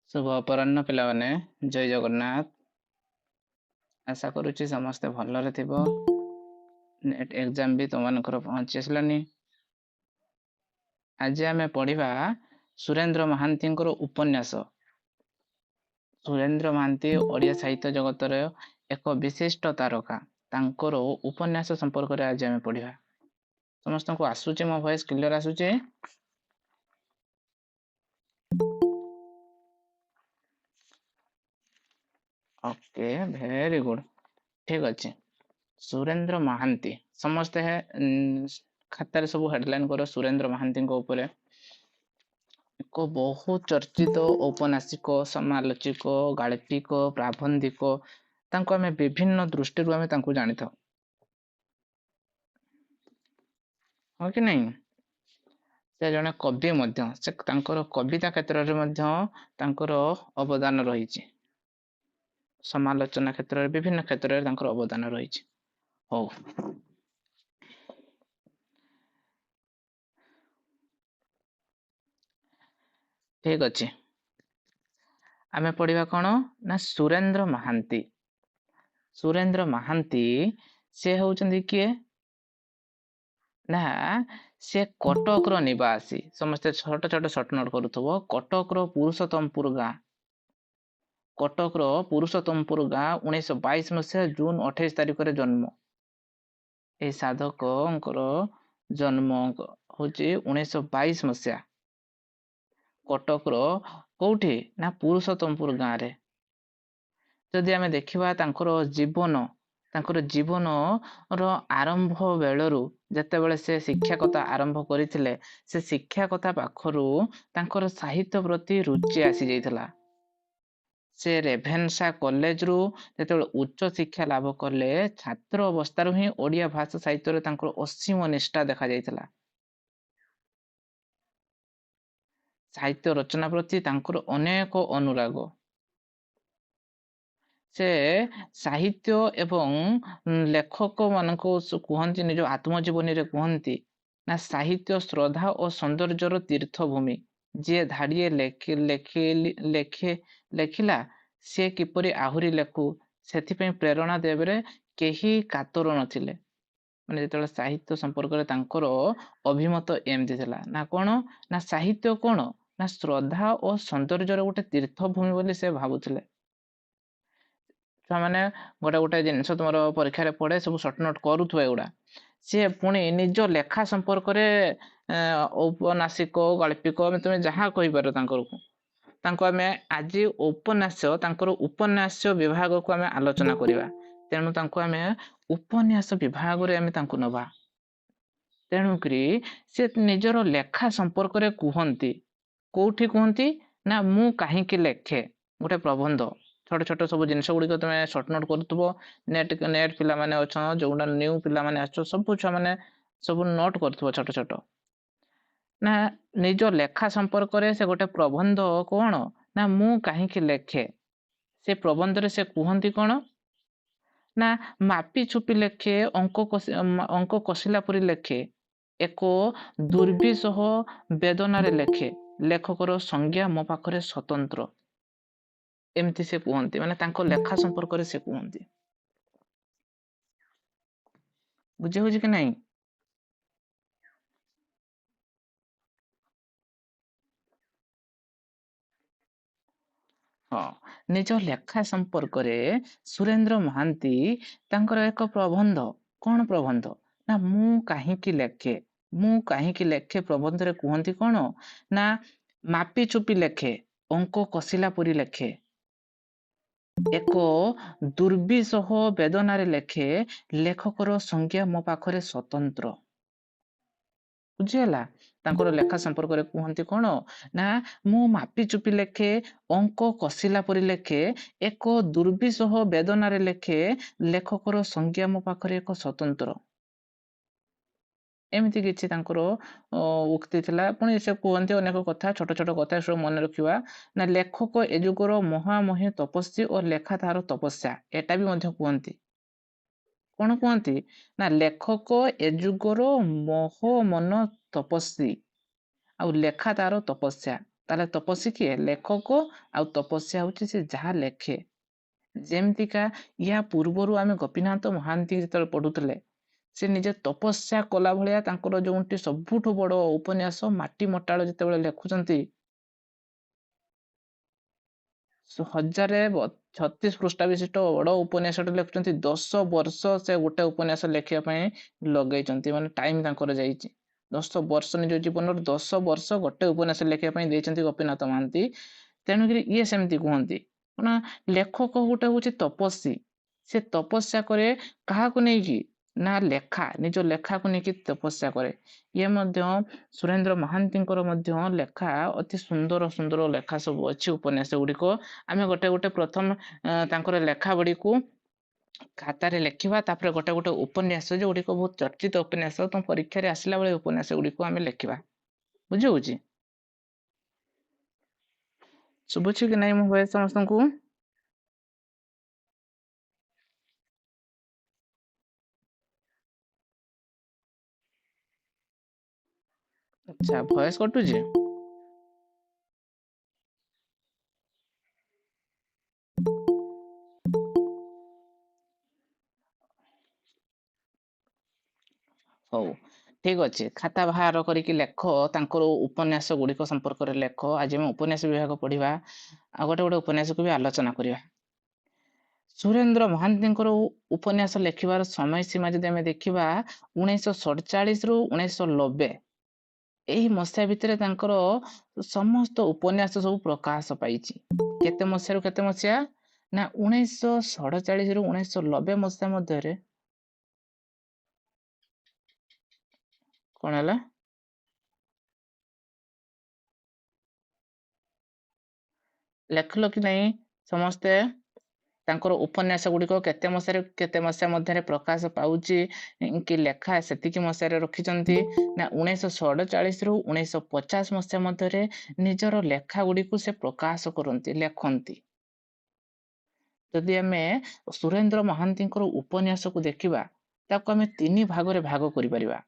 शुभ अपराह्न पिलाମାନେ जय जगन्नाथ। आशा करुच्ची समस्ते भलरे थिबो। नेट एग्जाम भी तुमମାନଙ୍କର पहुंची आसलानी। आज आमे पढ़िबा सुरेंद्र महांतीଙ୍କର उपन्यास। सुरेंद्र महांती ओडिया साहित्य जगतर एक विशिष्ट तारका। तांकर उपन्यास संपर्क रे आज आमे पढ़िबा। समस्त को आसुचे मो वॉइस क्लियर आसुचे? Okay very good. ठीक अच्छे। सुरेंद्र महांती समस्ते खातार सब हेडलाइन करो सुरेंद्र महांती ऊपर एक बहुत चर्चित औपन्यासिक समालोचक गाल्पिक प्राबंधिक तांको आमे विभिन्न दृष्टि आमे तांको जानि था हो कि नहीं। से जने कवि मध्य से तांकर कविता क्षेत्र रे मध्य तांकर अवदान रही समालोचना क्षेत्र रे विभिन्न क्षेत्र रे तांकर अवदान रही हो। ठीक अच्छे आमे पढ़िबा कौन ना सुरेंद्र महांती। सुरेंद्र महांती से होउचंदी किए ना से कटक रो निवासी। समस्त छोट छोट शॉर्ट नोट करूथबो। कटक रो पुरुषोत्तमपुर गाँ। कटक रो पुरुषोत्तमपुर गाँ 1922 मसीहा जून 28 तारिख रे जन्म। ए साधकंकर जन्म होची 1922 मसीहा कटक रो कोठी ना पुरुषोत्तमपुर गाँ रे। जदि आमे देखिबा तांकर जीवन रो आरंभ बेलरू जते बेले से शिक्षा कथा आरंभ करिथिले से शिक्षा कथा पाखरु तांकर साहित्य प्रति रुचि आसी जाइथला। से रेभेन्सा कॉलेज रु जते उच्च शिक्षा लाभ करले छात्र अवस्था ही ओडिया भाषा साहित्य रे तांकर असीम निष्ठा देखा जाइथला। साहित्य रचना प्रति तांकर अनेक अनुराग। से साहित्य एवं लेखक मानको कहती निज आत्मजीवनी रे कहती ना साहित्य श्रद्धा और सौंदर्यर तीर्थभूमि। जे धाड़िए लेखिला से किपरि आहुरी लेखु से प्रेरणा देवरे केही कातर नथिले। माने जेतेबेले साहित्य संपर्क रे तांकर अभिमत एमती थिला ना कोन ना साहित्य कोन ना श्रद्धा और सौंदर्यर गोटे तीर्थभूमि बोली से भाबुथिले। माने गोटे गोटे जिनस तुम परीक्षा रे पड़े सब सर्ट नोट करूथु एगुड़ा सी पुणी निज लेखा संपर्क रे औपन्यासिक गाल्पिक तुम जहाँ कहीपर आमे आज उपन्यास विभाग को आमे आलोचना करिबा। तेणु तांको आमे उपन्यास विभाग रे आमे तांको नबा। तेणुकरी से निजर लेखा संपर्क रे कहती कोठी कहती ना मु काहींकी लेखे गोटे प्रबंध छोट छोट सब जिनस गुड़िक तुम सर्ट नोट करूथबो। नेट पिला माने अच्छा जो न्यू पिला माने आछो सब छुआ माने सब नोट करूथबो छोट छोट ना निज लेखा संपर्क रे से गोटे प्रबंध कोन ना मु काहींकी लेखे। से प्रबंध रे से कहती कोन ना मापी छुपी लेखे अंक कसिला परी लेखे एक दुर्विसह वेदनारे लेखे लेखकर संज्ञा मो पाखरे स्वतंत्र। एमती से कहती माने तांको लेखा संपर्क रे से कहती। बुझे हो कि नहीं। हाँ निज लेखा संपर्क रे सुरेंद्र महांती तांकर एक प्रबंध कौन प्रबंध ना मु काहींकी लेखे प्रबंध रे कहती कौन ना मापी चुपी लेखे अंक कसिला परी लेखे एक दुर्विसह वेदनारे लेखे लेखकर संज्ञा मो पाखरे स्वतंत्र। बुझीगला तांकर लेखा संपर्क रे कहती कौन ना मु मापी चुपी लेखे अंक कसिला परी लेखे एक दुर्विसह वेदनारे लेखे लेखकर संज्ञा मो पाखरे एक स्वतंत्र। एमती किछि तांकर उक्ति थिला। पुणी से कहते अनेक कथा छोट छोट कथा सब मन रखिबा ना लेखक ए जुगर महामही तपस्वी और लेखा तार तपस्या एटा भी मध्य कहती। कौन कहती ना लेखक ए जुगर मोह मन तपस्वी आ लेखा तार तपस्या ତାହେଲେ ତପସ୍ୱୀ କିଏ? ଲେଖକ। ଆଉ ତପସ୍ୟା ହଉଛି ସେ ଯାହା ଲେଖେ। ଯେମିତିକା ୟା ପୂର୍ବରୁ ଆମେ ଗୋପୀନାଥ ମହାନ୍ତି ଯେତେବେଳେ ପଢୁଥିଲେ, ସେ ନିଜେ ତପସ୍ୟା କଲା ଭଳିଆ ତାଙ୍କର ଯୋଉଠି ସବୁଠୁ ବଡ ଉପନ୍ୟାସ ମାଟି ମଟାଳ ଯେତେବେଳେ ଲେଖୁଛନ୍ତି, 1036 ପୃଷ୍ଠା ବିଶିଷ୍ଟ ବଡ ଉପନ୍ୟାସଟେ ଲେଖୁଛନ୍ତି। 10 ବର୍ଷ ସେ ଗୋଟେ ଉପନ୍ୟାସ ଲେଖିବା ପାଇଁ ଲଗେଇଛନ୍ତି, ମାନେ ଟାଇମ ତାଙ୍କର ଯାଇଛି 10 ବର୍ଷ। ନିଜ ଜୀବନର 10 ବର୍ଷ ଗୋଟେ ଉପନ୍ୟାସ ଲେଖିବା ପାଇଁ ଦେଇଛନ୍ତି ଗୋପୀନାଥ ମହାନ୍ତି। ତେଣୁକରି ଇଏ ସେମିତି କୁହନ୍ତି ନା, ଲେଖକ ଗୋଟେ ହଉଛି ତପସ୍ୱୀ। ସେ ତପସ୍ୟା କରେ କାହାକୁ ନେଇକି? ନା ଲେଖା, ନିଜ ଲେଖାକୁ ନେଇକି ତପସ୍ୟା କରେ। ଇଏ ମଧ୍ୟ ସୁରେନ୍ଦ୍ର ମହାନ୍ତିଙ୍କର ମଧ୍ୟ ଲେଖା ଅତି ସୁନ୍ଦର ସୁନ୍ଦର ଲେଖା ସବୁ ଅଛି, ଉପନ୍ୟାସ ଗୁଡିକ। ଆମେ ଗୋଟେ ଗୋଟେ ପ୍ରଥମ ତାଙ୍କର ଲେଖା ଗୁଡିକୁ ଖାତାରେ ଲେଖିବା, ତାପରେ ଗୋଟେ ଗୋଟେ ଉପନ୍ୟାସ ଯୋଉଗୁଡିକ ବହୁତ ଚର୍ଚ୍ଚିତ ଉପନ୍ୟାସ, ତ ପରୀକ୍ଷାରେ ଆସିଲା ବେଳେ ଉପନ୍ୟାସ ଗୁଡିକୁ ଆମେ ଲେଖିବା। ବୁଝି ହଉଛି? ଶୁଭୁଛି କି ନାଇଁ ମୁଁ ଭଏସ ସମସ୍ତଙ୍କୁ? ଆଚ୍ଛା, ଭଏସ କଟୁଛି? ହଉ, ଠିକ ଅଛି। ଖାତା ବାହାର କରିକି ଲେଖ, ତାଙ୍କର ଉପନ୍ୟାସ ଗୁଡିକ ସମ୍ପର୍କରେ ଲେଖ। ଆଜି ଆମେ ଉପନ୍ୟାସ ବିଭାଗ ପଢିବା, ଆଉ ଗୋଟେ ଗୋଟେ ଉପନ୍ୟାସକୁ ବି ଆଲୋଚନା କରିବା। ସୁରେନ୍ଦ୍ର ମହାନ୍ତିଙ୍କର ଉପନ୍ୟାସ ଲେଖିବାର ସମୟ ସୀମା ଯଦି ଆମେ ଦେଖିବା, 1947 ରୁ 1990 ଏହି ମସିହା ଭିତରେ ତାଙ୍କର ସମସ୍ତ ଉପନ୍ୟାସ ସବୁ ପ୍ରକାଶ ପାଇଛି। କେତେ ମସିହାରୁ କେତେ ମସିହା? ନା 1947 ରୁ 1990 ମସିହା ମଧ୍ୟରେ। କଣ ହେଲା? ଲେଖିଲ କି ନାହିଁ ସମସ୍ତେ? ତାଙ୍କର ଉପନ୍ୟାସ ଗୁଡିକ କେତେ ମସିହାରେ କେତେ ମସିହା ମଧ୍ୟରେ ପ୍ରକାଶ ପାଉଛି କି ଲେଖା ସେତିକି ମସିହାରେ ରଖିଛନ୍ତି? ନା 1947 ରୁ 1950 ମସିହା ମଧ୍ୟରେ ନିଜର ଲେଖା ଗୁଡିକୁ ସେ ପ୍ରକାଶ କରନ୍ତି, ଲେଖନ୍ତି। ଯଦି ଆମେ ସୁରେନ୍ଦ୍ର ମହାନ୍ତିଙ୍କର ଉପନ୍ୟାସକୁ ଦେଖିବା, ତାକୁ ଆମେ 3 ଭାଗରେ ଭାଗ କରିପାରିବା।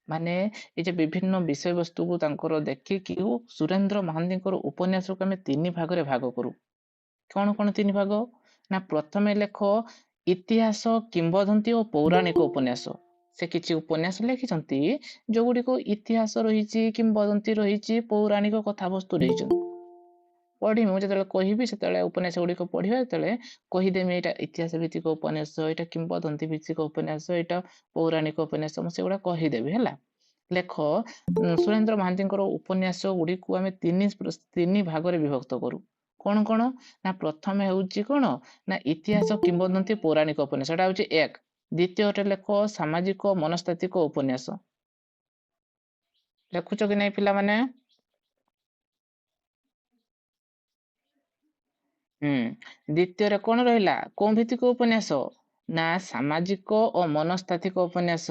ମାନେ ଏ ଯେ ବିଭିନ୍ନ ବିଷୟବସ୍ତୁକୁ ତାଙ୍କର ଦେଖିକି ସୁରେନ୍ଦ୍ର ମହାନ୍ତିଙ୍କର ଉପନ୍ୟାସକୁ ଆମେ 3 ଭାଗରେ ଭାଗ କରୁ। କଣ କଣ 3 ଭାଗ? ନା ପ୍ରଥମେ ଲେଖ ଇତିହାସ, କିମ୍ବଦନ୍ତୀ ଓ ପୌରାଣିକ ଉପନ୍ୟାସ। ସେ କିଛି ଉପନ୍ୟାସ ଲେଖିଛନ୍ତି ଯୋଉଗୁଡିକ ଇତିହାସ ରହିଛି, କିମ୍ବଦନ୍ତୀ ରହିଛି, ପୌରାଣିକ କଥାବସ୍ତୁ ରହିଛନ୍ତି। ପଢି ମୁଁ ଯେତେବେଳେ କହିବି ସେତେବେଳେ ଉପନ୍ୟାସ ଗୁଡିକ ପଢିବା, ଯେତେବେଳେ କହିଦେମି ଏଇଟା ଇତିହାସ ଭିତ୍ତିକ ଉପନ୍ୟାସ, ଏଇଟା କିମ୍ବଦନ୍ତୀ ଭିତ୍ତିକ ଉପନ୍ୟାସ, ଏଇଟା ପୌରାଣିକ ଉପନ୍ୟାସ, ମୁଁ ସେଗୁଡା କହିଦେବି ହେଲା। ଲେଖ ସୁରେନ୍ଦ୍ର ମହାନ୍ତିଙ୍କର ଉପନ୍ୟାସ ଗୁଡିକୁ ଆମେ ତିନି ଭାଗରେ ବିଭକ୍ତ କରୁ। କଣ କଣ? ନା ପ୍ରଥମେ ହଉଛି କଣ? ନା ଇତିହାସ, କିମ୍ବଦନ୍ତୀ, ପୌରାଣିକ ଉପନ୍ୟାସ, ଏଟା ହଉଛି 1। ଦ୍ୱିତୀୟରେ ଲେଖ ସାମାଜିକ ମନସ୍ତାତ୍ତ୍ୱିକ ଉପନ୍ୟାସ। ଲେଖୁଛ କି ନାଇଁ ପିଲାମାନେ? ଦ୍ୱିତୀୟରେ କଣ ରହିଲା? କୋଉ ଭିତ୍ତିକ ଉପନ୍ୟାସ? ନା ସାମାଜିକ ଓ ମନସ୍ତାତ୍ତ୍ୱିକ ଉପନ୍ୟାସ।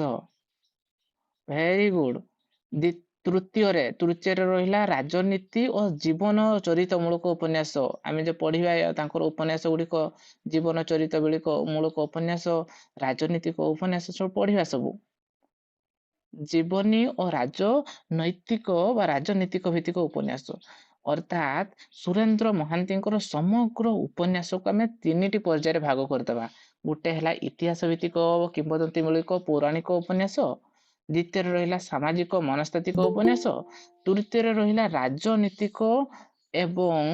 Very good. ତୃତୀୟରେ ରହିଲା ରାଜନୀତି ଓ ଜୀବନ ଚରିତ ମୂଳକ ଉପନ୍ୟାସ। ଆମେ ଯେ ପଢିବା ତାଙ୍କର ଉପନ୍ୟାସ ଗୁଡିକ ଜୀବନ ଚରିତ ମୂଳକ ଉପନ୍ୟାସ, ରାଜନୀତିକ ଉପନ୍ୟାସ ସବୁ ପଢିବା ସବୁ। ଜୀବନୀ ଓ ରାଜନୈତିକ ବା ରାଜନୀତିକ ଭିତ୍ତିକ ଉପନ୍ୟାସ। ଅର୍ଥାତ୍ ସୁରେନ୍ଦ୍ର ମହାନ୍ତିଙ୍କର ସମଗ୍ର ଉପନ୍ୟାସକୁ ଆମେ 3ଟି ପର୍ଯ୍ୟାୟରେ ଭାଗ କରିଦେବା। ଗୋଟେ ହେଲା ଇତିହାସ ଭିତ୍ତିକ କିମ୍ବଦନ୍ତୀ ମୂଳକ ପୌରାଣିକ ଉପନ୍ୟାସ, ଦ୍ୱିତୀୟରେ ରହିଲା ସାମାଜିକ ମନସ୍ତାତ୍ତ୍ୱିକ ଉପନ୍ୟାସ, ତୃତୀୟରେ ରହିଲା ରାଜନୀତିକ ଏବଂ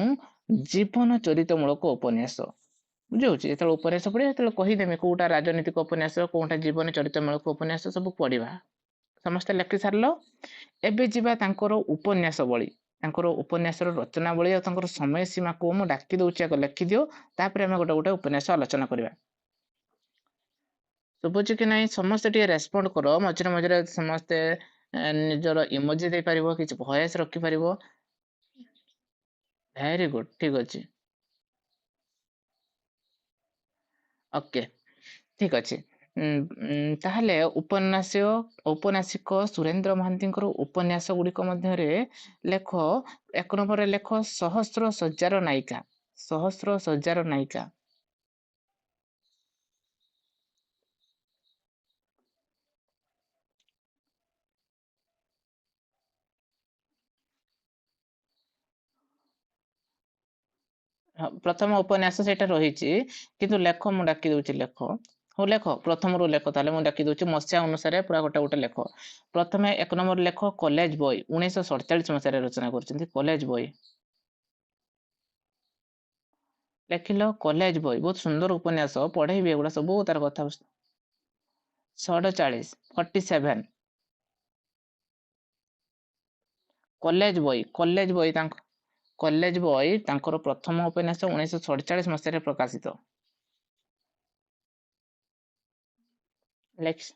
ଜୀବନ ଚରିତ ମୂଳକ ଉପନ୍ୟାସ। ବୁଝିହଉଛି? ଯେତେବେଳେ ଉପନ୍ୟାସ ପଢିବା ସେତେବେଳେ କହିଦେମି କୋଉଟା ରାଜନୈତିକ ଉପନ୍ୟାସ, କୋଉଟା ଜୀବନ ଚରିତ ମୂଳକ ଉପନ୍ୟାସ, ସବୁ ପଢିବା। ସମସ୍ତେ ଲେଖି ସାରିଲ? ଏବେ ଯିବା ତାଙ୍କର ଉପନ୍ୟାସ ବଳି, ତାଙ୍କର ଉପନ୍ୟାସର ରଚନାବଳୀ ଆଉ ତାଙ୍କର ସମୟ ସୀମାକୁ ମୁଁ ଡାକି ଦଉଛି, ଆଗ ଲେଖିଦିଅ, ତାପରେ ଆମେ ଗୋଟେ ଗୋଟେ ଉପନ୍ୟାସ ଆଲୋଚନା କରିବା। ଶୁଭୁଛି କି ନାଇଁ? ସମସ୍ତେ ଟିକେ ରେସ୍ପଣ୍ଡ କର। ମଝିରେ ମଝିରେ ସମସ୍ତେ ନିଜର ଇମୋଜି ଦେଇପାରିବ, କିଛି ଭଏସ ରଖିପାରିବ। ଭେରି ଗୁଡ, ଠିକ ଅଛି। ଓକେ, ଠିକ ଅଛି। ତାହେଲେ ଔପନ୍ୟାସିକ ସୁରେନ୍ଦ୍ର ମହାନ୍ତିଙ୍କର ଉପନ୍ୟାସ ଗୁଡିକ ମଧ୍ୟରେ ଲେଖ, 1 ନମ୍ବରରେ ଲେଖ ସହସ୍ର ଶଯ୍ୟାର ନାୟିକା। ସହସ୍ର ଶଯ୍ୟାର ନାୟିକା। ହଁ, ପ୍ରଥମ ଉପନ୍ୟାସ ସେଇଟା ରହିଛି କିନ୍ତୁ ଲେଖ ମୁଁ ଡାକି ଦଉଛି ଲେଖ। ହଉ ଲେଖ ପ୍ରଥମରୁ ଲେଖ ତାହେଲେ ମୁଁ ଡାକି ଦଉଛି ମସିହା ଅନୁସାରେ ପୁରା ଗୋଟେ ଗୋଟେ ଲେଖ। ପ୍ରଥମେ 1 ନମ୍ବର ଲେଖ କଲେଜ ବୟ 1947 ମସିହାରେ ରଚନା କରିଛନ୍ତି କଲେଜ ବୟ। ଲେଖିଲ କଲେଜ ବୟ ବହୁତ ସୁନ୍ଦର ଉପନ୍ୟାସ ପଢେଇବି ଏଗୁଡା ସବୁ ତାର କଥା 47 କଲେଜ ବୟ ତାଙ୍କର ପ୍ରଥମ ଉପନ୍ୟାସ 1947 ମସିହାରେ ପ୍ରକାଶିତ। ଲେଖ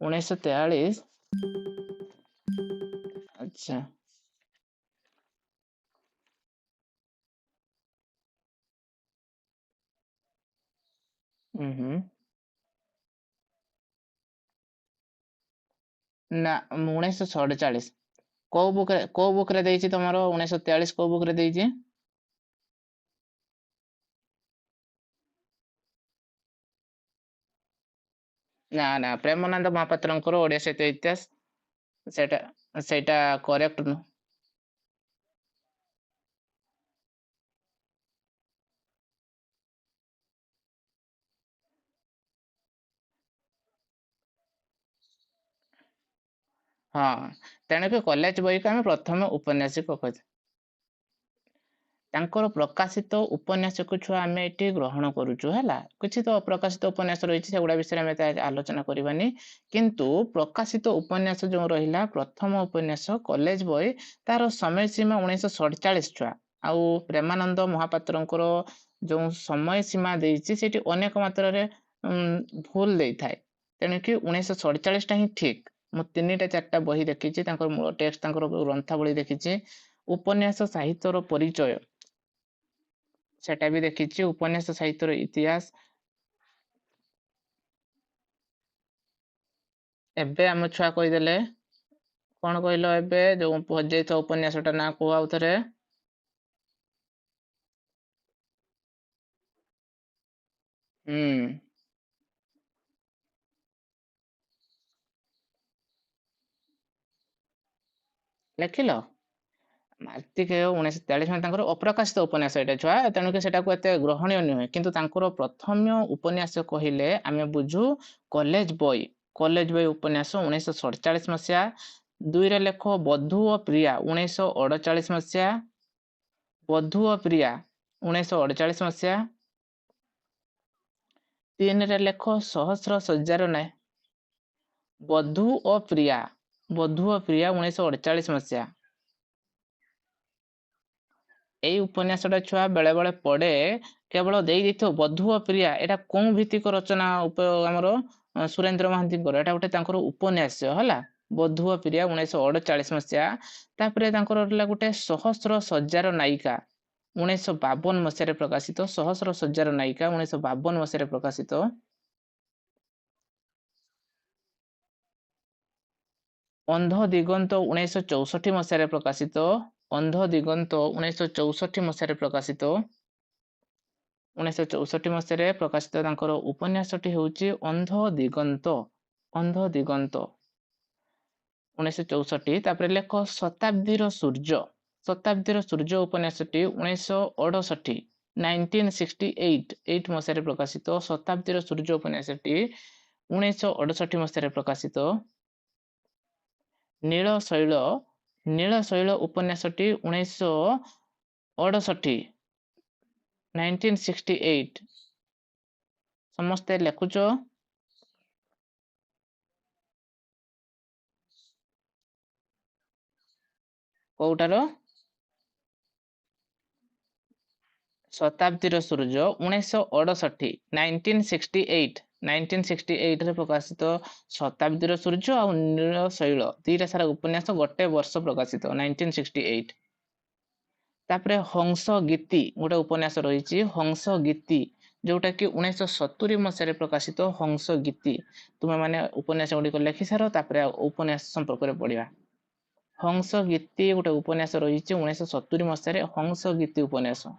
1943 ଆଚ୍ଛା ହୁଁ ନା 1947 କୋଉ ବୁକରେ ଦେଇଛି ତମର 1943 କୋଉ ବୁକରେ ଦେଇଛି? ନା ପ୍ରେମାନନ୍ଦ ମହାପାତ୍ରଙ୍କର ଓଡିଆ ସାହିତ୍ୟ ଇତିହାସ ସେଇଟା ସେଇଟା କରେକ୍ଟ ନୁହଁ। ହଁ ତେଣୁକି କଲେଜ ବହିକୁ ଆମେ ପ୍ରଥମ ଉପନ୍ୟାସିକ କହିଥାଉ। ତାଙ୍କର ପ୍ରକାଶିତ ଉପନ୍ୟାସକୁ ଛୁଆ ଆମେ ଏଠି ଗ୍ରହଣ କରୁଛୁ ହେଲା। କିଛି ତ ଅପ୍ରକାଶିତ ଉପନ୍ୟାସ ରହିଛି ସେଗୁଡା ବିଷୟରେ ଆମେ ଏତେ ଆଲୋଚନା କରିବାନି। କିନ୍ତୁ ପ୍ରକାଶିତ ଉପନ୍ୟାସ ଯୋଉ ରହିଲା ପ୍ରଥମ ଉପନ୍ୟାସ କଲେଜ ବୟ ତାର ସମୟ ସୀମା 1947 ଛୁଆ। ଆଉ ପ୍ରେମାନନ୍ଦ ମହାପାତ୍ରଙ୍କର ଯୋଉ ସମୟ ସୀମା ଦେଇଛି ସେଠି ଅନେକ ମାତ୍ରାରେ ଭୁଲ ଦେଇଥାଏ। ତେଣୁକି 1947 ଟା ହିଁ ଠିକ। ମୁଁ 3ଟା 4ଟା ବହି ଦେଖିଛି ତାଙ୍କର ମୂଳ ଟେକ୍ସଟ ତାଙ୍କର ଗ୍ରନ୍ଥାବଳୀ ଦେଖିଛି। ଉପନ୍ୟାସ ସାହିତ୍ୟର ପରିଚୟ ସେଟା ବି ଦେଖିଛି। ଉପନ୍ୟାସ ସାହିତ୍ୟର ଇତିହାସ ଏବେ ଆମ ଛୁଆ କହିଦେଲେ କଣ କହିଲ ଏବେ ଯୋଉ ହଜିଯାଇଥିବା ଉପନ୍ୟାସଟା ନା କୁହ ଆଉଥରେ। ହୁଁ ଲେଖିଲ ମାର୍ତ୍ତିକେୟ 1943 ମାନେ ତାଙ୍କର ଅପ୍ରକାଶିତ ଉପନ୍ୟାସ ଏଇଟା ଛୁଆ ତେଣୁକି ସେଟାକୁ ଏତେ ଗ୍ରହଣୀୟ ନୁହେଁ। କିନ୍ତୁ ତାଙ୍କର ପ୍ରଥମ ଉପନ୍ୟାସ କହିଲେ ଆମେ ବୁଝୁ କଲେଜ ବୟ ଉପନ୍ୟାସ 1947 ମସିହା। 2ରେ ଲେଖ ବଧୁ ଓ ପ୍ରିୟା 1948 ମସିହା। ବଧୁ ଓ ପ୍ରିୟା 1948 ମସିହା। 3ରେ ଲେଖ ସହସ୍ର ଶଯ୍ୟାର ନାୟ ବଧୁ ଓ ପ୍ରିୟା 1948 ମସିହା। ଏଇ ଉପନ୍ୟାସଟା ଛୁଆ ବେଳେ ବେଳେ ପଢେ କେବଳ ଦେଇଥିବ ବଧୁ ଓ ପ୍ରିୟା ଏଇଟା କୋଉ ଭିତ୍ତିକ ରଚନା ଆମର ସୁରେନ୍ଦ୍ର ମହାନ୍ତିଙ୍କର ଏଟା ଗୋଟେ ତାଙ୍କର ଉପନ୍ୟାସ ହେଲା। ବଧୁ ଓ ପ୍ରିୟା 1948 ମସିହା। ତାପରେ ତାଙ୍କର ରହିଲା ଗୋଟେ ସହସ୍ର ଶଯ୍ୟାର ନାୟିକା 1952 ମସିହାରେ ପ୍ରକାଶିତ। ସହସ୍ର ଶଯ୍ୟାର ନାୟିକା 1952 ମସିହାରେ ପ୍ରକାଶିତ। ଅନ୍ଧ ଦିଗନ୍ତ 1964 ମସିହାରେ ପ୍ରକାଶିତ। ଅନ୍ଧ ଦିଗନ୍ତ 1964 ମସିହାରେ ପ୍ରକାଶିତ। 1964 ମସିହାରେ ପ୍ରକାଶିତ ତାଙ୍କର ଉପନ୍ୟାସଟି ହେଉଛି ଅନ୍ଧ ଦିଗନ୍ତ। ଅନ୍ଧ ଦିଗନ୍ତ 1964। ତାପରେ ଲେଖ ଶତାବ୍ଦୀର ସୂର୍ଯ୍ୟ। ଶତାବ୍ଦୀର ସୂର୍ଯ୍ୟ ଉପନ୍ୟାସଟି 1968 1968 ମସିହାରେ ପ୍ରକାଶିତ। ଶତାବ୍ଦୀର ସୂର୍ଯ୍ୟ ଉପନ୍ୟାସଟି 1968 ମସିହାରେ ପ୍ରକାଶିତ। ନୀଳଶୈଳ ଉପନ୍ୟାସଟି 1968 1968। ସମସ୍ତେ ଲେଖୁଛ କୋଉଟାର ଶତାବ୍ଦୀର ସୂର୍ଯ୍ୟ 1968 1968 ରେ ପ୍ରକାଶିତ। ଶତାବ୍ଦୀର ସୂର୍ଯ୍ୟ ଆଉ ନୀଳଶୈଳ 2ଟା ସାରା ଉପନ୍ୟାସ ଗୋଟେ ବର୍ଷ ପ୍ରକାଶିତ 1968। ତାପରେ ହଂସ ଗୀତି ଗୋଟେ ଉପନ୍ୟାସ ରହିଛି ହଂସ ଗୀତି ଯୋଉଟା କି 1970 ମସିହାରେ ପ୍ରକାଶିତ। ହଂସ ଗୀତି ତୁମେ ମାନେ ଉପନ୍ୟାସ ଗୁଡିକ ଲେଖି ସାର ତାପରେ ଉପନ୍ୟାସ ସମ୍ପର୍କରେ ପଢିବା। ହଂସ ଗୀତି ଗୋଟେ ଉପନ୍ୟାସ ରହିଛି 1970 ମସିହାରେ। ହଂସ ଗୀତି ଉପନ୍ୟାସ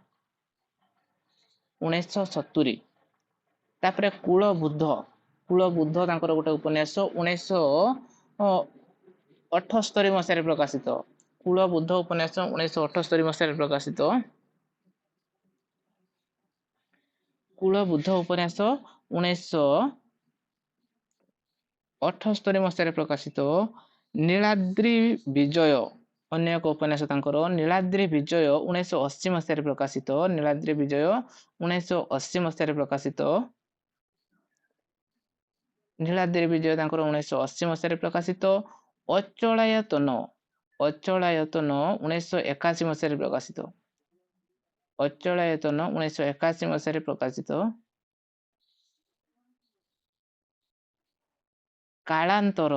1970। ତାପରେ କୂଳବୁଦ୍ଧ ତାଙ୍କର ଗୋଟେ ଉପନ୍ୟାସ ଅଠସ୍ତରୀ ମସିହାରେ ପ୍ରକାଶିତ। କୂଳବୁଦ୍ଧ ଉପନ୍ୟାସ 1978 ମସିହାରେ ପ୍ରକାଶିତ। କୂଳବୁଦ୍ଧ ଉପନ୍ୟାସ 1978 ମସିହାରେ ପ୍ରକାଶିତ। ନୀଳାଦ୍ରି ବିଜୟ ଅନ୍ୟ ଏକ ଉପନ୍ୟାସ ତାଙ୍କର। ନୀଳାଦ୍ରି ବିଜୟ 1980 ମସିହାରେ ପ୍ରକାଶିତ। ନୀଳାଦ୍ରି ବିଜୟ 1980 ମସିହାରେ ପ୍ରକାଶିତ। ନୀଳାଦ୍ରି ବିଜୟ ତାଙ୍କର 1980 ମସିହାରେ ପ୍ରକାଶିତ। ଅଚଳାୟତନ 1981 ମସିହାରେ ପ୍ରକାଶିତ। ଅଚଳାୟତନ 1981 ମସିହାରେ ପ୍ରକାଶିତ। କାଳାନ୍ତର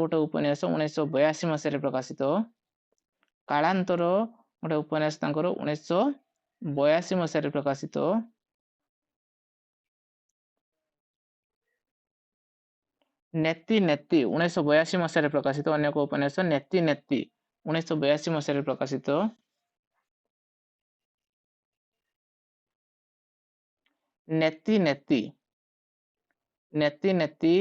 ଗୋଟେ ଉପନ୍ୟାସ 1982 ମସିହାରେ ପ୍ରକାଶିତ। କାଳାନ୍ତର ଗୋଟେ ଉପନ୍ୟାସ ତାଙ୍କର 1982 ମସିହାରେ ପ୍ରକାଶିତ। ନେତି 1982 ମସିହାରେ ପ୍ରକାଶିତ। ଅନ୍ୟ ଏକ ଉପନ୍ୟାସ ନେତି 1982 ମସିହାରେ ପ୍ରକାଶିତ। ନେତି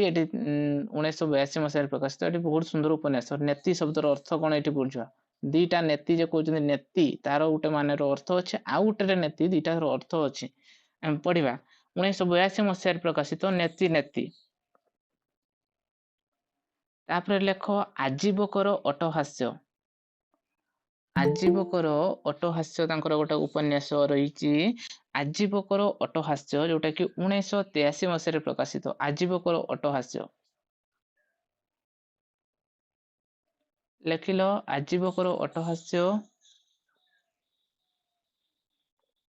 ଏଠି 1982 ମସିହାରେ ପ୍ରକାଶିତ। ଏଠି ବହୁତ ସୁନ୍ଦର ଉପନ୍ୟାସ। ନେତି ଶବ୍ଦର ଅର୍ଥ କଣ ଏଠି ବୁଝିବା। ଦିଟା ନେତି ଯେ କହୁଛନ୍ତି ନେତି ତାର ଗୋଟେ ମାନର ଅର୍ଥ ଅଛି, ଆଉ ଗୋଟେ ନେତି ଦିଟାର ଅର୍ଥ ଅଛି। ଆମେ ପଢିବା 1982 ମସିହାରେ ପ୍ରକାଶିତ ନେତି। ତାପରେ ଲେଖ ଆଜୀବକର ଅଟହାସ୍ୟ। ଆଜୀବକର ଅଟହାସ୍ୟ ତାଙ୍କର ଗୋଟେ ଉପନ୍ୟାସ ରହିଛି। ଆଜୀବକର ଅଟହାସ୍ୟ ଯୋଉଟା କି 1983 ମସିହାରେ ପ୍ରକାଶିତ। ଆଜୀବକର ଅଟହାସ୍ୟ ଲେଖିଲ। ଆଜୀବକର ଅଟହାସ୍ୟ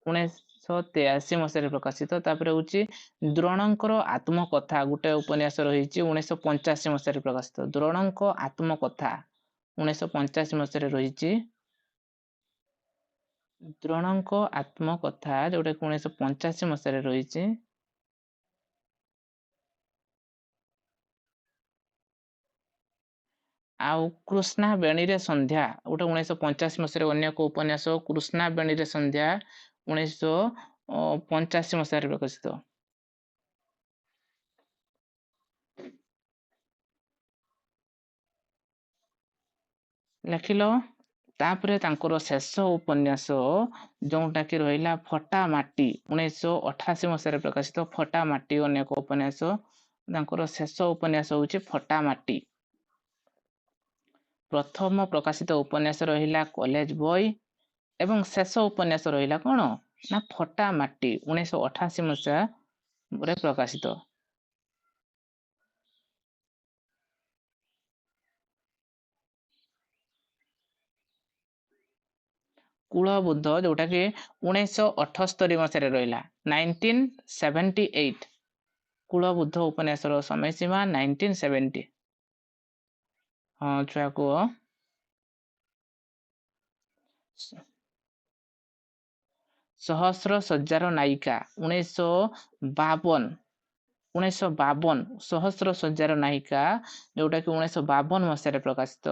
1983 ମସିହାରେ ପ୍ରକାଶିତ। ତାପରେ ହଉଛି ଦ୍ରୋଣଙ୍କର ଆତ୍ମକଥା ଗୋଟେ ଉପନ୍ୟାସ ରହିଛି 1985 ମସିହାରେ ପ୍ରକାଶିତ। ଦ୍ରୋଣଙ୍କ ଆତ୍ମକଥା 1985 ମସିହାରେ ରହିଛି। ଦ୍ରୋଣଙ୍କ ଆତ୍ମକଥା ଯୋଉଟା କି 1985 ମସିହାରେ ରହିଛି। ଆଉ କୃଷ୍ଣା ବେଣୀରେ ସନ୍ଧ୍ୟା ଗୋଟେ 1985 ମସିହାରେ ଅନ୍ୟ ଏକ ଉପନ୍ୟାସ। କୃଷ୍ଣା ବେଣୀରେ ସନ୍ଧ୍ୟା 1985 ମସିହାରେ ପ୍ରକାଶିତ। ଲେଖିଲ। ତାପରେ ତାଙ୍କର ଶେଷ ଉପନ୍ୟାସ ଯୋଉଟା କି ରହିଲା ଫଟା ମାଟି 1988 ମସିହାରେ ପ୍ରକାଶିତ। ଫଟା ମାଟି ଅନ୍ୟ ଏକ ଉପନ୍ୟାସ। ତାଙ୍କର ଶେଷ ଉପନ୍ୟାସ ହଉଛି ଫଟା ମାଟି। ପ୍ରଥମ ପ୍ରକାଶିତ ଉପନ୍ୟାସ ରହିଲା କଲେଜ ବୟ ଏବଂ ଶେଷ ଉପନ୍ୟାସ ରହିଲା କଣ ନା ଫଟା ମାଟି 1988 ମସିହାରେ ପ୍ରକାଶିତ। କୂଳବୁଦ୍ଧ ଯୋଉଟା କି 1978 ମସିହାରେ ରହିଲା 1978। କୂଳବୁଦ୍ଧ ଉପନ୍ୟାସର ସମୟ ସୀମା 1970। ହଁ ଛୁଆ କୁହ। ସହସ୍ର ସଜ୍ଜାର ନାୟିକା 1952 ସହସ୍ର ସଜ୍ଜାର ନାୟିକା ଯୋଉଟା କି 1952 ମସିହାରେ ପ୍ରକାଶିତ।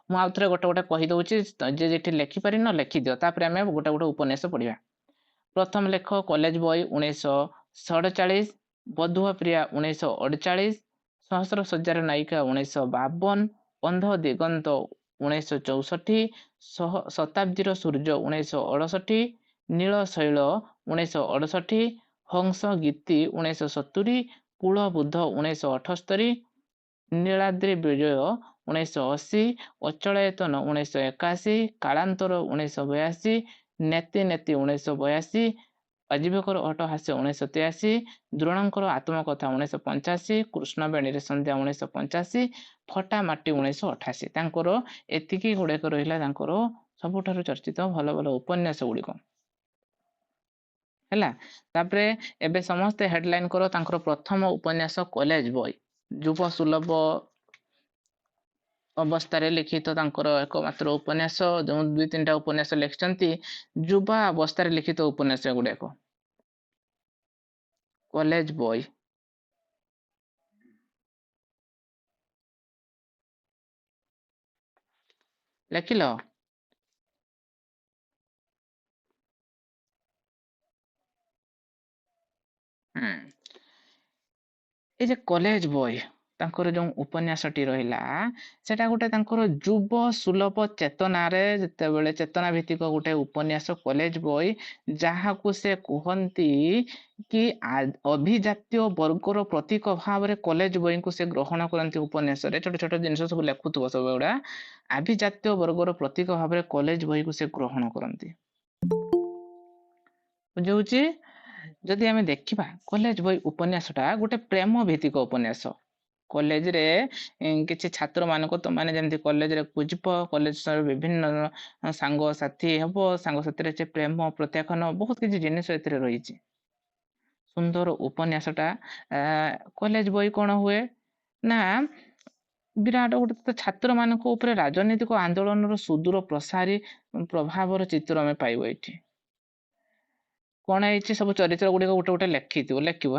ମୁଁ ଆଉ ଥରେ ଗୋଟେ କହିଦଉଛି, ଯେ ଯେଠି ଲେଖିପାରିନ ଲେଖିଦିଅ, ତାପରେ ଆମେ ଗୋଟେ ଉପନ୍ୟାସ ପଢିବା। ପ୍ରଥମ ଲେଖ କଲେଜ ବୟ 1947, ବଧୁଆ ପ୍ରିୟା 1948, ସହସ୍ର ସଜ୍ଜାର ନାୟିକା 1952, ଅନ୍ଧ ଦିଗନ୍ତ 1964, ଶତାବ୍ଦୀର ସୂର୍ଯ୍ୟ 1968, ନୀଳ ଶୈଳ 1968, ହଂସ ଗୀତି 1970, କୂଳବୁଦ୍ଧ 1978, ନୀଳାଦ୍ରି ବିଜୟ 1980, ଅଚଳାୟତନ 1981, କାଳାନ୍ତର 1982, ନେତି 1982, ଆଜୀବକର ଅଟହାସ୍ୟ 1983, ଦ୍ରୋଣଙ୍କର ଆତ୍ମକଥା 1985, କୃଷ୍ଣବେଣୀରେ ସନ୍ଧ୍ୟା 1985, ଫଟା ମାଟି 1988। ତାଙ୍କର ଏତିକି ଗୁଡାକ ରହିଲା ତାଙ୍କର ସବୁଠାରୁ ଚର୍ଚ୍ଚିତ ଭଲ ଭଲ ଉପନ୍ୟାସ ଗୁଡିକ ହେଲା। ତାପରେ ଏବେ ସମସ୍ତେ ହେଡଲାଇନ କର ତାଙ୍କର ପ୍ରଥମ ଉପନ୍ୟାସ କଲେଜ ବୟ। ଯୁବ ସୁଲଭ ଅବସ୍ଥାରେ ଲିଖିତ ତାଙ୍କର ଏକମାତ୍ର ଉପନ୍ୟାସ। ଯେଉଁ 2-3ଟା ଉପନ୍ୟାସ ଲେଖିଛନ୍ତି ଯୁବା ଅବସ୍ଥାରେ ଲିଖିତ ଉପନ୍ୟାସ ଗୁଡାକ। କଲେଜ ବୟ ଲେଖିଲ। এই যে কলেজ বয় ତାଙ୍କର ଯେଉଁ ଉପନ୍ୟାସଟି ରହିଲା ସେଟା ଗୋଟେ ତାଙ୍କର ଯୁବ ସୁଲଭ ଚେତନାରେ ଯେତେବେଳେ ଚେତନା ଭିତ୍ତିକ ଗୋଟେ ଉପନ୍ୟାସ କଲେଜ ବହି, ଯାହାକୁ ସେ କୁହନ୍ତି କି ଅଭିଜାତୀୟ ବର୍ଗର ପ୍ରତୀକ ଭାବରେ କଲେଜ ବହିକୁ ସେ ଗ୍ରହଣ କରନ୍ତି। ଉପନ୍ୟାସରେ ଛୋଟ ଛୋଟ ଜିନିଷ ସବୁ ଲେଖୁଥିବ ସବୁ ଗୁଡା ଆଭିଜାତୀୟ ବର୍ଗର ପ୍ରତୀକ ଭାବରେ କଲେଜ ବହିକୁ ସେ ଗ୍ରହଣ କରନ୍ତି। ବୁଝଉଛି? ଯଦି ଆମେ ଦେଖିବା କଲେଜ ବହି ଉପନ୍ୟାସଟା ଗୋଟେ ପ୍ରେମ ଭିତ୍ତିକ ଉପନ୍ୟାସ। କଲେଜରେ କିଛି ଛାତ୍ର ମାନଙ୍କୁ ତମାନେ ଯେମିତି କଲେଜରେ ଯିବ, କଲେଜ ବିଭିନ୍ନ ସାଙ୍ଗସାଥି ହବ, ସାଙ୍ଗସାଥିରେ ସେ ପ୍ରେମ ପ୍ରତ୍ୟାଖ୍ୟାନ ବହୁତ କିଛି ଜିନିଷ ଏଥିରେ ରହିଛି। ସୁନ୍ଦର ଉପନ୍ୟାସଟା। କଲେଜ ବହି କଣ ହୁଏ ନା ବିରାଟ ଗୋଟେ ଛାତ୍ର ମାନଙ୍କ ଉପରେ ରାଜନୈତିକ ଆନ୍ଦୋଳନର ସୁଦୂର ପ୍ରସାରୀ ପ୍ରଭାବର ଚିତ୍ର ଆମେ ପାଇବ। ଏଠି କଣ ହେଇଛି ସବୁ ଚରିତ୍ର ଗୁଡିକ ଗୋଟେ ଗୋଟେ ଲେଖିବ।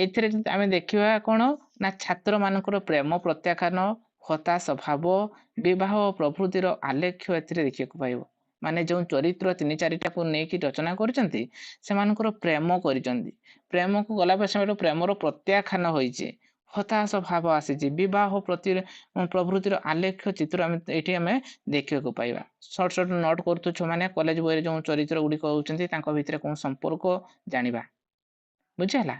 ଏଥିରେ ଆମେ ଦେଖିବା କଣ ନା ଛାତ୍ର ମାନଙ୍କର ପ୍ରେମ ପ୍ରତ୍ୟାଖ୍ୟାନ, ହତାଶ ଭାବ, ବିବାହ ପ୍ରଭୃତିର ଆଲେଖ୍ୟ ଏଥିରେ ଦେଖିବାକୁ ପାଇବ। ମାନେ ଯେଉଁ ଚରିତ୍ର 3-4ଟାକୁ ନେଇକି ରଚନା କରିଛନ୍ତି ସେମାନଙ୍କର ପ୍ରେମ କରିଛନ୍ତି, ପ୍ରେମକୁ ଗଲା ପରେ ସେମାନଙ୍କର ପ୍ରେମର ପ୍ରତ୍ୟାଖ୍ୟାନ ହୋଇଛି, ହତାଶ ଭାବ ଆସିଛି, ବିବାହ ପ୍ରଭୃତିର ଆଲେଖ୍ୟ ଚିତ୍ର ଏଠି ଆମେ ଦେଖିବାକୁ ପାଇବା। ସର୍ଟ ସର୍ଟ ନୋଟ କରୁଛୁ ଛୁଆମାନେ, କଲେଜ ବହିରେ ଯେଉଁ ଚରିତ୍ର ଗୁଡିକ ହଉଛନ୍ତି ତାଙ୍କ ଭିତରେ କଣ ସମ୍ପର୍କ ଜାଣିବା। ବୁଝିହେଲା?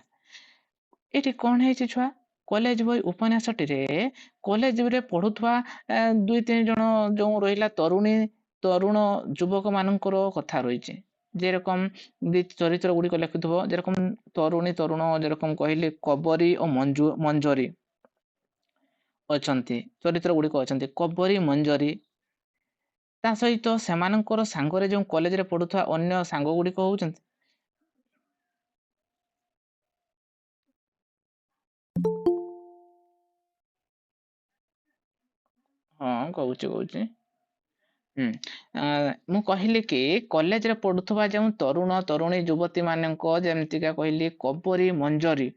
ଏଠି କଣ ହେଇଛି ଛୁଆ, କଲେଜ ବହି ଉପନ୍ୟାସଟିରେ କଲେଜରେ ପଢୁଥିବା 2-3 ଜଣ ଯେଉଁ ରହିଲା ତରୁଣ ଯୁବକ ମାନଙ୍କର କଥା ରହିଛି। ଯେରକମ ଚରିତ୍ର ଗୁଡିକ ଲେଖୁଥିବ, ଯେରକମ ତରୁଣ ଯେରକମ କହିଲେ କବରୀ ଓ ମଞ୍ଜରୀ ଅଛନ୍ତି, ଚରିତ୍ର ଗୁଡିକ ଅଛନ୍ତି କବରୀ ମଞ୍ଜରୀ। ତା ସହିତ ସେମାନଙ୍କର ସାଙ୍ଗରେ ଯେଉଁ କଲେଜରେ ପଢୁଥିବା ଅନ୍ୟ ସାଙ୍ଗ ଗୁଡିକ ହଉଛନ୍ତି ହଁ କହୁଛି ମୁଁ କହିଲି କି କଲେଜରେ ପଢୁଥିବା ଯେଉଁ ତରୁଣୀ ଯୁବତୀ ମାନଙ୍କ ଯେମିତିକା କହିଲି କବରୀ ମଞ୍ଜରୀ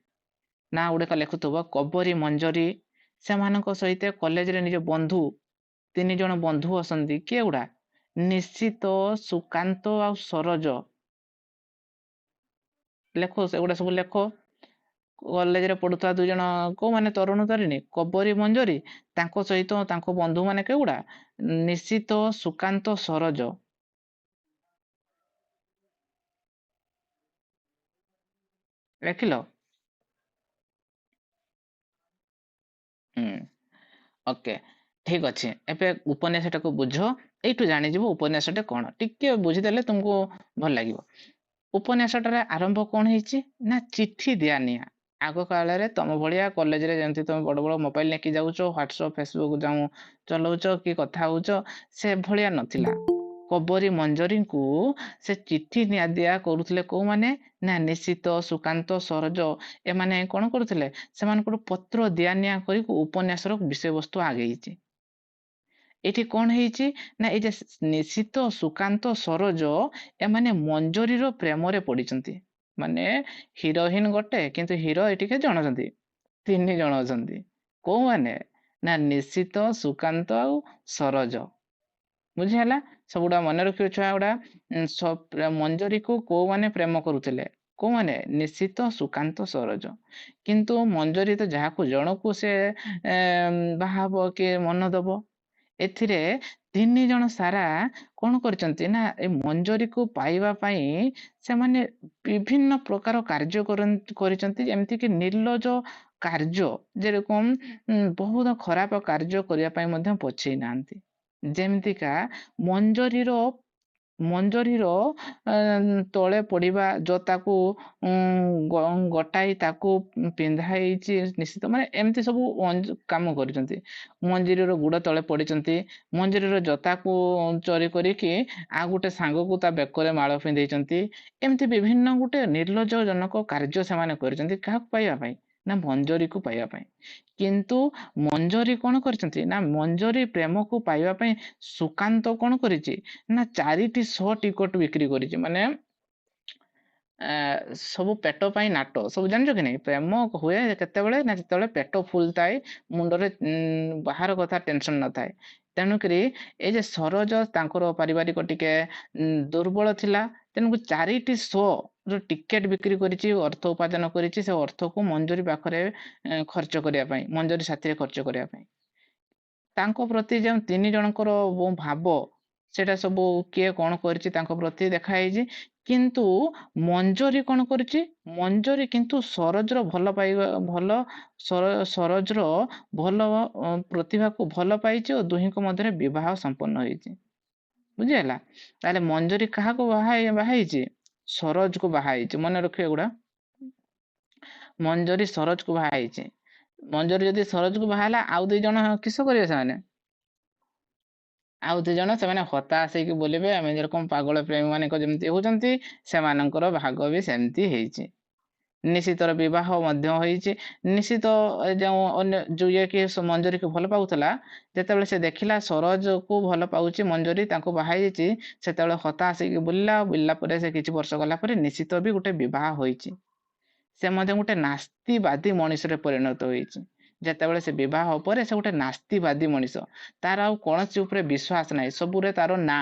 ନା ଗୁଡିକ ଲେଖୁଥିବ, କବରୀ ମଞ୍ଜରୀ। ସେମାନଙ୍କ ସହିତ କଲେଜରେ ନିଜ ବନ୍ଧୁ 3 ଜଣ ବନ୍ଧୁ ଅଛନ୍ତି। କିଏ ଗୁଡା? ନିଶ୍ଚିତ, ସୁକାନ୍ତ ଆଉ ସରୋଜ। ଲେଖ ସେଗୁଡା ସବୁ ଲେଖ। କଲେଜରେ ପଢୁଥିବା 2 ଜଣ କୋଉମାନେ ତରୁଣୀ କବରୀ ମଞ୍ଜରୀ, ତାଙ୍କ ସହିତ ତାଙ୍କ ବନ୍ଧୁ ମାନେ କେଉଗୁଡା? ନିଶ୍ଚିତ, ସୁକାନ୍ତ, ସରୋଜ। ଲେଖିଲ? ଓକେ, ଠିକ ଅଛି। ଏବେ ଉପନ୍ୟାସଟାକୁ ବୁଝ, ଏଇଠୁ ଜାଣିଯିବ ଉପନ୍ୟାସଟା କଣ। ଟିକେ ବୁଝିଦେଲେ ତୁମକୁ ଭଲ ଲାଗିବ। ଉପନ୍ୟାସଟାରେ ଆରମ୍ଭ କଣ ହେଇଛି ନା ଚିଠି ଦିଆ ନିଆ। ଆଗ କାଳରେ ତମ ଭଳିଆ କଲେଜରେ ଯେମିତି ତମେ ବଡ ବଡ ମୋବାଇଲ ନେଇକି ଯାଉଛ, ହ୍ୱାଟ୍ସଆପ ଫେସବୁକ ଯାଉ ଚଲଉଛ କି କଥା ହଉଛ, ସେ ଭଳିଆ ନଥିଲା। କବରୀ ମଞ୍ଜରୀଙ୍କୁ ସେ ଚିଠି ଦିଆ କରୁଥିଲେ କୋଉମାନେ ନା ନିଶ୍ଚିତ, ସୁକାନ୍ତ, ସରୋଜ। ଏମାନେ କଣ କରୁଥିଲେ, ସେମାନଙ୍କର ପତ୍ର ଦିଆ ନିଆ କରି ଉପନ୍ୟାସର ବିଷୟବସ୍ତୁ ଆଗେଇଛି। ଏଠି କଣ ହେଇଛି ନା ଏଇ ଯେ ନିଶ୍ଚିତ, ସୁକାନ୍ତ, ସରୋଜ ଏମାନେ ମଞ୍ଜରୀର ପ୍ରେମରେ ପଡିଛନ୍ତି। ମାନେ ହିରୋଇନ ଗୋଟେ, କିନ୍ତୁ ହିରୋ ଏଠି କେତେ ଜଣ ଅଛନ୍ତି? 3 ଜଣ ଅଛନ୍ତି। କୋଉମାନେ ନା ନିଶ୍ଚିତ, ସୁକାନ୍ତ ଆଉ ସରୋଜ। ବୁଝି ହେଲା? ସବୁଗୁଡା ମନେ ରଖିବ ଛୁଆ ଗୁଡା। ମଞ୍ଜରୀକୁ କୋଉମାନେ ପ୍ରେମ କରୁଥିଲେ? କୋଉମାନେ? ନିଶ୍ଚିତ, ସୁକାନ୍ତ, ସରୋଜ। କିନ୍ତୁ ମଞ୍ଜରୀ ତ ଯାହାକୁ ଜଣକୁ ସେ ବାହା ହବ କି ମନ ଦବ। ଏଥିରେ 3 ଜଣ ସାରା କଣ କରିଛନ୍ତି ନା ଏ ମଞ୍ଜରୀକୁ ପାଇବା ପାଇଁ ସେମାନେ ବିଭିନ୍ନ ପ୍ରକାର କାର୍ଯ୍ୟ କରିଛନ୍ତି, ଯେମିତିକି ନିର୍ଲଜ କାର୍ଯ୍ୟ, ଯେରକମ ବହୁତ ଖରାପ କାର୍ଯ୍ୟ କରିବା ପାଇଁ ମଧ୍ୟ ପଛେଇ ନାହାନ୍ତି। ଯେମିତିକା ମଞ୍ଜରୀର ତଳେ ପଡିବା ଜୋତାକୁ ଗଟାଇ ତାକୁ ପିନ୍ଧା ହେଇଛି ନିଶ୍ଚିତ, ମାନେ ଏମିତି ସବୁ କାମ କରିଛନ୍ତି। ମଞ୍ଜରୀର ଗୁଡ ତଳେ ପଡିଛନ୍ତି, ମଞ୍ଜରୀର ଜୋତାକୁ ଚୋରି କରିକି ଆଉ ଗୋଟେ ସାଙ୍ଗକୁ ତା ବେକରେ ମାଳ ପିନ୍ଧେଇଛନ୍ତି। ଏମିତି ବିଭିନ୍ନ ଗୋଟେ ନିର୍ଲଜ ଜନକ କାର୍ଯ୍ୟ ସେମାନେ କରିଛନ୍ତି। କାହାକୁ ପାଇବା ପାଇଁ? ନା ମଞ୍ଜରୀକୁ ପାଇବା ପାଇଁ। କିନ୍ତୁ ମଞ୍ଜରୀ କଣ କରିଛନ୍ତି ନା ମଞ୍ଜରୀ ପ୍ରେମକୁ ପାଇବା ପାଇଁ ସୁକାନ୍ତ କଣ କରିଛି ନା 4ଟି ଶୋ ଟିକଟ ବିକ୍ରି କରିଛି। ମାନେ ସବୁ ପେଟ ପାଇଁ ନାଟ ସବୁ ଜାଣିଛ କି ନାଇଁ? ପ୍ରେମ ହୁଏ କେତେବେଳେ ନା ଯେତେବେଳେ ପେଟ ଫୁଲ ଥାଏ, ମୁଣ୍ଡରେ ବାହାର କଥା ଟେନସନ ନଥାଏ। ତେଣୁକରି ଏଇ ଯେ ସରୋଜ ତାଙ୍କର ପାରିବାରିକ ଟିକେ ଦୁର୍ବଳ ଥିଲା, ତେଣୁ 4ଟି ଶୋ जो टिकेट बिक्री करिछि अर्थ उपार्जन करिछि से अर्थ को मंजरी पाखरे खर्च करिया पई मंजरी साथी खर्च करिया पई तांको प्रति जो तीन जनकर भाव सेटा सब किए कौन करिछि तांको प्रति देखाई किंतु मंजरी कौन करिछि मंजरी किंतु सरोजर भल पाइबा भल सरोजर भल प्रतिभा को भल पाइछि और दुही को मध्य विवाह संपन्न होइछि बुझिला ताले मंजरी कहा को बाहाइछि सरोज को बाहाइछि मन रखिए गुडा मंजरी सरोज को बाहाइछि मंजरी जदि सरोज को बाहाला आउ दुई जण किस करिवे ସେମାନେ आउ दुई जण ସେମାନେ हताश ହେଇକି बोलिबे ଆମେ जेरकम पागल प्रेमी मानक जेमति होउचंती ସେମାନଙ୍କର ଭାଗ ବି ସେମିତି ହେଇଛି निश्चितर विवाह मध्य होइछि निश्चित जो अन्य जो ये कि मंजरी को भल पाउतला जेतेबेले से देखिला सरोज को भल पाउछि मंजरी ताको बाहाइछि सेतेबेले हताश ହେଇକି बुलला बुलला परे से किछि वर्ष गला परे निश्चित भी गुटे विवाह होइछि से मध्य गुटे नास्तिवादी मनीष रे परिणत होइछि जेतेबेले से विवाह परे से गुटे नास्तिवादी मनीष तार आ कोनसी ऊपर विश्वास नाही सबुरे तारो ना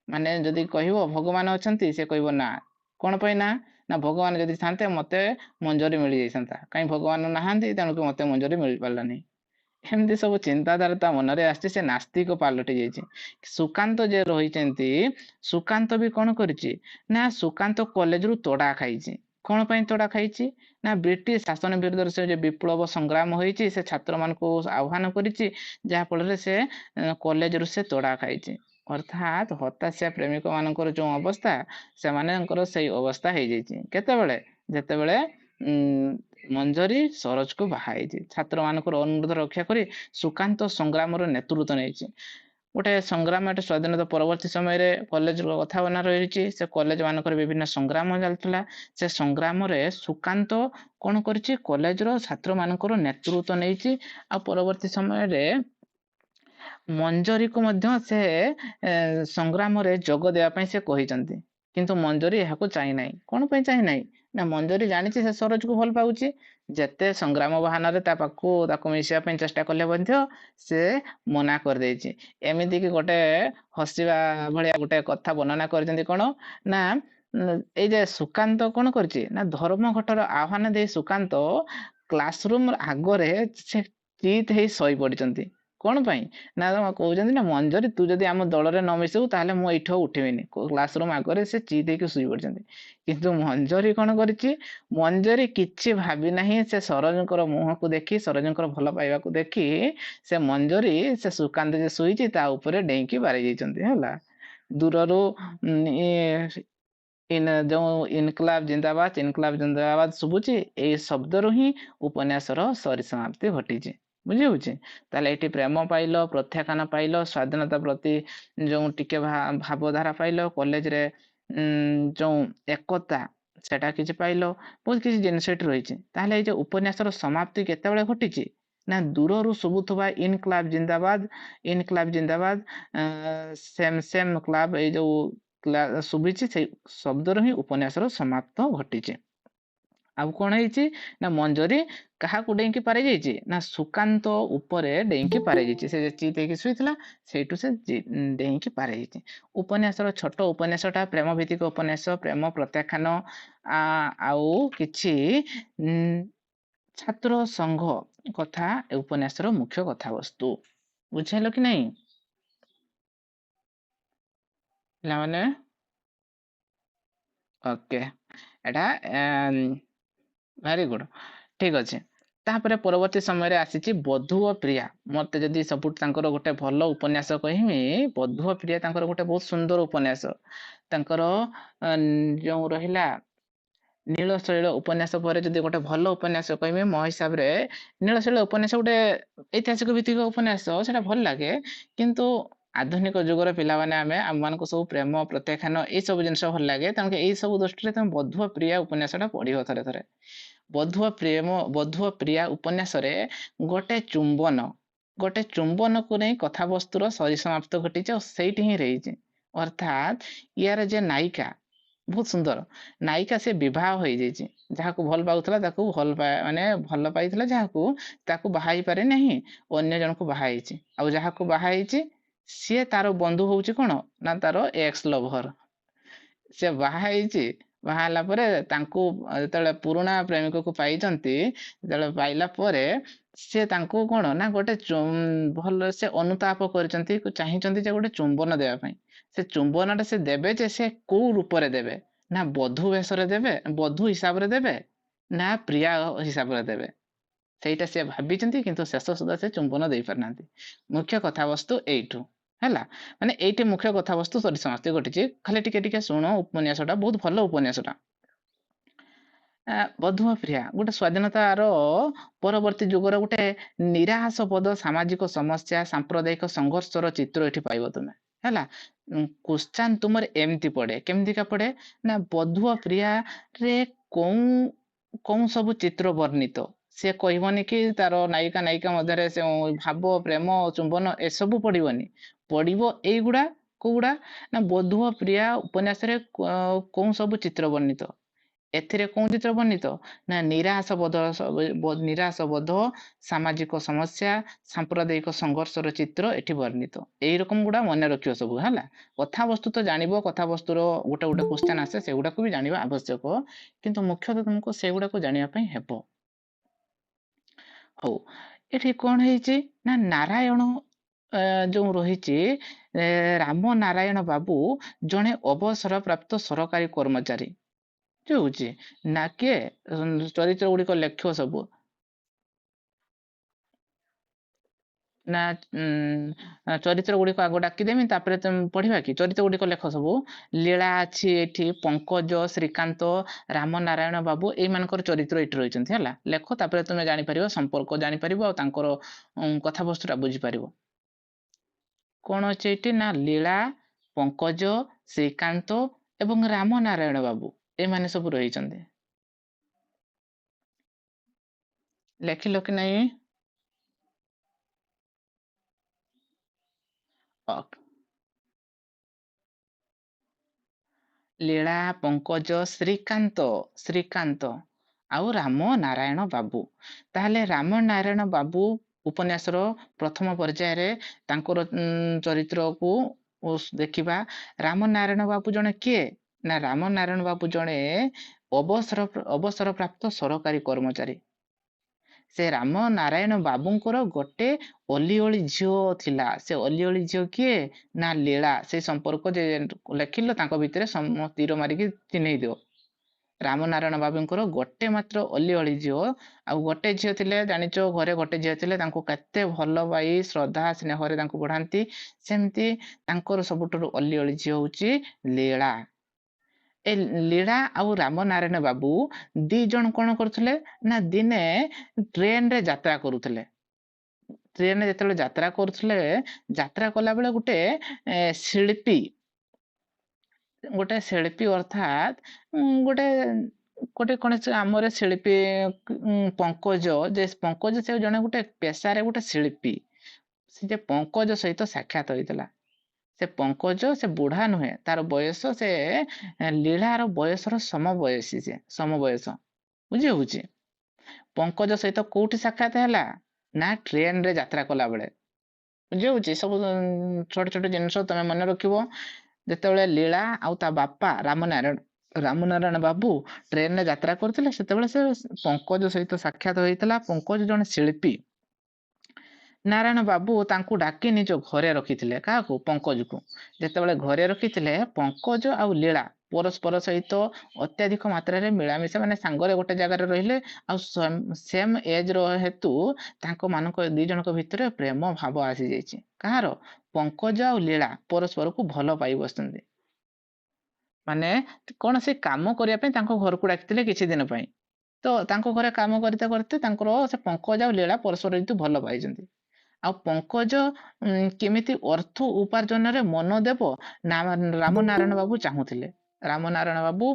माने जदि कहिवो भगवान अछंती से कहबो ना कोन पय ना ना भगवान जदि थांते मते मंजरी मिल जाइसंता कहीं भगवान नहांती तेणुक मते मंजरी मिल पारलानी एमती सब चिंताधारा ता मन रे आछि से नास्तिक पालटि जाइछि सुकांत जे रहिचंती सुकांत भी कोन करिछि ना सुकांत कॉलेज रु तोड़ा खाइछि कोन पय तोड़ा खाइछि ना ब्रिटिश शासन विरुद्ध से जे विप्लव संग्राम होइछि से छात्र मान को आह्वान करिछि जहा फल से कॉलेज रु से तोड़ा खाइछि अर्थात हताशा प्रेमिक मानकर जो अवस्था से मानकर सही अवस्था हो जाइछि केतेबेले जेतेबेले मंजरी सरोज को बाहाई छात्र मानकर अनुरोध रक्षा करी सुकांत संग्राम नेतृत्व नहीं गोटे संग्राम स्वाधीनता परवर्ती समय रे कॉलेज कथा बना रही से कॉलेज मानकर विभिन्न संग्राम चलता से संग्राम रे सुकांत कौन कर कॉलेज रो छात्र मानकर नेतृत्व नहीं आ परवर्ती समय रे मंजरी को मध्य से संग्राम रे जोग देवा से कहिसंती किंतु मंजरी यहाँ को चाहि नाही कोन पे चाहि नाही ना मंजरी जानी से सरोज को भल पाउची जेते संग्राम बहाना रे ता पाखु ताको मिसिया पे चेष्टा करले बंध्य से मना कर देछि एमिति कि गोटे हसिबा भलिया गोटे कथा वर्णना करजंती कोन ना ए जे सुकांत कोन करछि ना धर्म घटर आह्वान दे सुकांत क्लासरूम आगरे से चित हे सई पडिचंती कौन पाई ना कहते ना मंजरी तू जदि आम दल में न मिसू ताले मु एठो उठिबिनी क्लासरूम आगे से ची देके शुई पड़ते किंतु मंजरी कौन करी मंजरी किछि भाबी नाही से सरोजकर मुह को देखी सरोजकर भल पाइबा को देखी से मंजरी से सुकांत जे शुईची ता ऊपर डेईकी बारी जाइछंती हला दूररू इन जो इनकलाब जिंदाबाद शुभुची ए शब्द रु ही उपन्यासर परिसमाप्ति घटी बुझी होची ताले एटी प्रेम पाइल प्रत्याख्यान पाइल स्वाधीनता प्रति जो टिके भावधारा पाइल कॉलेज रे जो एकता सेटा किछि पाइल बहुत किछि जिनिस एटी रहिछि ताले ए जे उपन्यासर समाप्ति केतेबेले घटिछि ना दूररू शुभुथबा इनकलाब जिंदाबाद सेम सेम क्लब ए जो शुभिछि से शब्द रु ही उपन्यासर समाप्त घटिछि अब कौन है ना मंजरी क्या डेईकी पारे जाइए ना सुकांत उपरे डेईकी पारे जाइए से चित शुईला से डेईकी पारे जाइए उपन्यासर छोट उपन्यासटा प्रेम भित्तिक उपन्यास प्रेम प्रत्याख्यान आउ किछि छात्र संघ कथा उपन्यासर मुख्य कथा वस्तु बुझेल कि नहीं माने ओके एटा वेरी गुड ठीक अच्छे तापर परवर्ती समय आसी बधु और प्रिया मत जदि सब गोटे भल उपन्यास कहमी बधु और प्रिया गोटे बहुत सुंदर उपन्यास जो रहा नीलशैल उपन्यास पर जदि गोटे भल उपन्यास कहमी मो हिसाब से नीलशैल उपन्यास गोटे ऐतिहासिक भित्तिक उपन्यास से भल लगे किंतु आधुनिक जुगर पिला माने आम मान सब प्रेम प्रत्याख्यान ये सब जिन भल लगे तेणुक यही सब दृष्टि तुम बधु प्रिया उपन्यासटा पढ़ थे थे बधु प्रिया उपन्यास गोटे चुंबन को नहीं कथा वस्तुर परिसमाप्त घटी से ही रही अर्थात यार जे नायिका बहुत सुंदर नायिका से विवाह हो जहाँ भल पाला भल माने भल पाई जहाँ बाहा पारे नहीं अन्य जन को बाहा आ जहाँ को बाहा सी तार बंधु हूँ कौन ना तार एक्स लभर से बाहा ବାହାହେଲା ପରେ ତାଙ୍କୁ ଯେତେବେଳେ ପୁରୁଣା ପ୍ରେମିକକୁ ପାଇଛନ୍ତି, ଯେତେବେଳେ ପାଇଲା ପରେ ସେ ତାଙ୍କୁ କଣ ନା ଗୋଟେ ଭଲ ସେ ଅନୁତାପ କରିଛନ୍ତି, ଚାହିଁଛନ୍ତି ଯେ ଗୋଟେ ଚୁମ୍ବନ ଦେବା ପାଇଁ। ସେ ଚୁମ୍ବନଟା ସେ ଦେବେ ଯେ ସେ କୋଉ ରୂପରେ ଦେବେ, ନା ବଧୂ ବେଶରେ ଦେବେ, ବଧୂ ହିସାବରେ ଦେବେ, ନା ପ୍ରିୟା ହିସାବରେ ଦେବେ, ସେଇଟା ସେ ଭାବିଛନ୍ତି, କିନ୍ତୁ ଶେଷ ସୁଦ୍ଧା ସେ ଚୁମ୍ବନ ଦେଇ ପାରିନାହାନ୍ତି। ମୁଖ୍ୟ କଥାବସ୍ତୁ ଏଇଠୁ ହେଲା, ମାନେ ଏଇଠି ମୁଖ୍ୟ କଥାବସ୍ତୁ ସରି ସମସ୍ତେ ଘଟିଛି। ଖାଲି ଟିକେ ଟିକେ ଶୁଣ, ଉପନ୍ୟାସଟା ବହୁତ ଭଲ ଉପନ୍ୟାସଟା। ବଧୂ ପ୍ରିୟା ଗୋଟେ ସ୍ଵାଧୀନତାର ପରବର୍ତ୍ତୀ ଯୁଗର ଗୋଟେ ନିରାଶାବୋଧ, ସାମାଜିକ ସମସ୍ୟା, ସାମ୍ପ୍ରଦାୟିକ ସଂଘର୍ଷର ଚିତ୍ର ଏଠି ପାଇବ ତୁମେ ହେଲା। କ୍ୱେଶ୍ଚନ ତୁମର ଏମିତି ପଡେ, କେମିତିକା ପଡେ ନା ବଧୂ ପ୍ରିୟାରେ କୋଉ କୋଉ ସବୁ ଚିତ୍ର ବର୍ଣ୍ଣିତ, ସେ କହିବନି କି ତାର ନାୟିକା ନାୟିକା ମଧ୍ୟରେ ସେ ଭାବ, ପ୍ରେମ, ଚୁମ୍ବନ ଏସବୁ ପଡିବନି। ପଡିବ ଏଇଗୁଡା, କୋଉଗୁଡା ନା ବଧୂ ପ୍ରିୟା ଉପନ୍ୟାସରେ କୋଉ ସବୁ ଚିତ୍ର ବର୍ଣ୍ଣିତ। ଏଥିରେ କୋଉ ଚିତ୍ର ବର୍ଣ୍ଣିତ ନା ନିରାଶବୋଧ, ସାମାଜିକ ସମସ୍ୟା, ସାମ୍ପ୍ରଦାୟିକ ସଂଘର୍ଷର ଚିତ୍ର ଏଠି ବର୍ଣ୍ଣିତ। ଏଇରକମ ଗୁଡା ମନେ ରଖିବ ସବୁ ହେଲା। କଥାବସ୍ତୁ ତ ଜାଣିବ, କଥାବସ୍ତୁର ଗୋଟେ ଗୋଟେ କ୍ୱେଶ୍ଚନ ଆସେ, ସେଗୁଡାକୁ ବି ଜାଣିବା ଆବଶ୍ୟକ, କିନ୍ତୁ ମୁଖ୍ୟତଃ ତୁମକୁ ସେଗୁଡାକୁ ଜାଣିବା ପାଇଁ ହେବ। ହଉ, ଏଠି କଣ ହେଇଛି ନା ନାରାୟଣ ଯୋଉ ରହିଛି, ରାମ ନାରାୟଣ ବାବୁ ଜଣେ ଅବସର ପ୍ରାପ୍ତ ସରକାରୀ କର୍ମଚାରୀ ହଉଛି, ନା କିଏ ଚରିତ୍ର ଗୁଡିକ ଲେଖିବ ସବୁ ନା ଚରିତ୍ର ଗୁଡିକ ଆଗ ଡାକିଦେମି, ତାପରେ ତମେ ପଢିବା କି? ଚରିତ୍ର ଗୁଡିକ ଲେଖ ସବୁ। ଲୀଳା ଅଛି ଏଠି, ପଙ୍କଜ, ଶ୍ରୀକାନ୍ତ, ରାମ ନାରାୟଣ ବାବୁ, ଏଇମାନଙ୍କର ଚରିତ୍ର ଏଠି ରହିଛନ୍ତି ହେଲା। ଲେଖ, ତାପରେ ତମେ ଜାଣିପାରିବ, ସମ୍ପର୍କ ଜାଣିପାରିବ, ଆଉ ତାଙ୍କର କଥାବସ୍ତୁଟା ବୁଝିପାରିବ। କଣ ଅଛି ଏଠି ନା ଲୀଳା, ପଙ୍କଜ, ଶ୍ରୀକାନ୍ତ ଏବଂ ରାମ ନାରାୟଣ ବାବୁ, ଏମାନେ ସବୁ ରହିଛନ୍ତି। ଲେଖିଲ କି ନାହିଁ? ଲୀଳା, ପଙ୍କଜ, ଶ୍ରୀକାନ୍ତ ଆଉ ରାମ ନାରାୟଣ ବାବୁ। ତାହେଲେ ରାମ ନାରାୟଣ ବାବୁ ଉପନ୍ୟାସର ପ୍ରଥମ ପର୍ଯ୍ୟାୟରେ ତାଙ୍କର ଚରିତ୍ରକୁ ଦେଖିବା। ରାମ ନାରାୟଣ ବାବୁ ଜଣେ କିଏ ନା ରାମ ନାରାୟଣ ବାବୁ ଜଣେ ଅବସର ପ୍ରାପ୍ତ ସରକାରୀ କର୍ମଚାରୀ। ସେ ରାମ ନାରାୟଣ ବାବୁଙ୍କର ଗୋଟେ ଅଲିଅଳି ଝିଅ ଥିଲା। ସେ ଅଲିଅଳି ଝିଅ କିଏ ନା ଲୀଳା। ସେଇ ସମ୍ପର୍କ ଯେ ଲେଖିଲ, ତାଙ୍କ ଭିତରେ ତୀର ମାରିକି ଚିହ୍ନେଇ ଦିଅ। ରାମ ନାରାୟଣ ବାବୁଙ୍କର ଗୋଟେ ମାତ୍ର ଅଲିଅଳି ଝିଅ, ଆଉ ଗୋଟେ ଝିଅ ଥିଲେ ଜାଣିଛ, ଘରେ ଗୋଟେ ଝିଅ ଥିଲେ ତାଙ୍କୁ କେତେ ଭଲ ପାଇ ଶ୍ରଦ୍ଧା ସ୍ନେହରେ ତାଙ୍କୁ ବଢାନ୍ତି, ସେମିତି ତାଙ୍କର ସବୁଠାରୁ ଅଲିଅଳି ଝିଅ ହଉଛି ଲୀଳା। ଏ ଲୀଳା ଆଉ ରାମ ନାରାୟଣ ବାବୁ ଦି ଜଣ କଣ କରୁଥିଲେ ନା ଦିନେ ଟ୍ରେନରେ ଯାତ୍ରା କରୁଥିଲେ। ଟ୍ରେନରେ ଯେତେବେଳେ ଯାତ୍ରା କରୁଥିଲେ, ଯାତ୍ରା କଲା ବେଳେ ଶିଳ୍ପୀ ଅର୍ଥାତ୍ ଗୋଟେ ଗୋଟେ କଣ ଆମର ଶିଳ୍ପୀ ପଙ୍କଜ, ଯେ ପଙ୍କଜ ସେ ଜଣେ ଗୋଟେ ପେଶାରେ ଗୋଟେ ଶିଳ୍ପୀ, ସେ ଯେ ପଙ୍କଜ ସହିତ ସାକ୍ଷାତ ହୋଇଥିଲା। ସେ ପଙ୍କଜ ସେ ବୁଢା ନୁହେଁ, ତାର ବୟସ ସେ ଲୀଳାର ବୟସର ସମବୟସୀ, ସେ ସମବୟସ, ବୁଝି ହଉଛି। ପଙ୍କଜ ସହିତ କୋଉଠି ସାକ୍ଷାତ ହେଲା ନା ଟ୍ରେନରେ ଯାତ୍ରା କଲା ବେଳେ, ବୁଝି ହଉଛି। ସବୁ ଛୋଟ ଛୋଟ ଜିନିଷ ତମେ ମନେ ରଖିବ। ଯେତେବେଳେ ଲୀଳା ଆଉ ତା ବାପା ରାମ ନାରାୟଣ ବାବୁ ଟ୍ରେନରେ ଯାତ୍ରା କରୁଥିଲେ, ସେତେବେଳେ ସେ ପଙ୍କଜ ସହିତ ସାକ୍ଷାତ ହୋଇଥିଲା। ପଙ୍କଜ ଜଣେ ଶିଳ୍ପୀ। ନାରାୟଣ ବାବୁ ତାଙ୍କୁ ଡାକି ନିଜ ଘରେ ରଖିଥିଲେ। କାହାକୁ? ପଙ୍କଜକୁ। ଯେତେବେଳେ ଘରେ ରଖିଥିଲେ, ପଙ୍କଜ ଆଉ ଲୀଳା ପରସ୍ପର ସହିତ ଅତ୍ୟଧିକ ମାତ୍ରାରେ ମିଳାମିଶା, ମାନେ ସାଙ୍ଗରେ ଗୋଟେ ଜାଗାରେ ରହିଲେ, ଆଉ ସେମ୍ ଏଜର ହେତୁ ତାଙ୍କ ମାନଙ୍କ ଦି ଜଣଙ୍କ ଭିତରେ ପ୍ରେମ ଭାବ ଆସିଯାଇଛି। କାହାର? ପଙ୍କଜ ଆଉ ଲୀଳା ପରସ୍ପରକୁ ଭଲ ପାଇ ବସିଛନ୍ତି। ମାନେ କୌଣସି କାମ କରିବା ପାଇଁ ତାଙ୍କ ଘରକୁ ଡାକିଥିଲେ କିଛି ଦିନ ପାଇଁ। ତ ତାଙ୍କ ଘରେ କାମ କରିତେ କରିତେ ତାଙ୍କର ସେ ପଙ୍କଜ ଆଉ ଲୀଳା ପରସ୍ପର ଯେହେତୁ ଭଲ ପାଇଛନ୍ତି। ଆଉ ପଙ୍କଜ କେମିତି ଅର୍ଥ ଉପାର୍ଜନରେ ମନ ଦେବ, ରାମ ନାରାୟଣ ବାବୁ ଚାହୁଁଥିଲେ। ରାମ ନାରାୟଣ ବାବୁ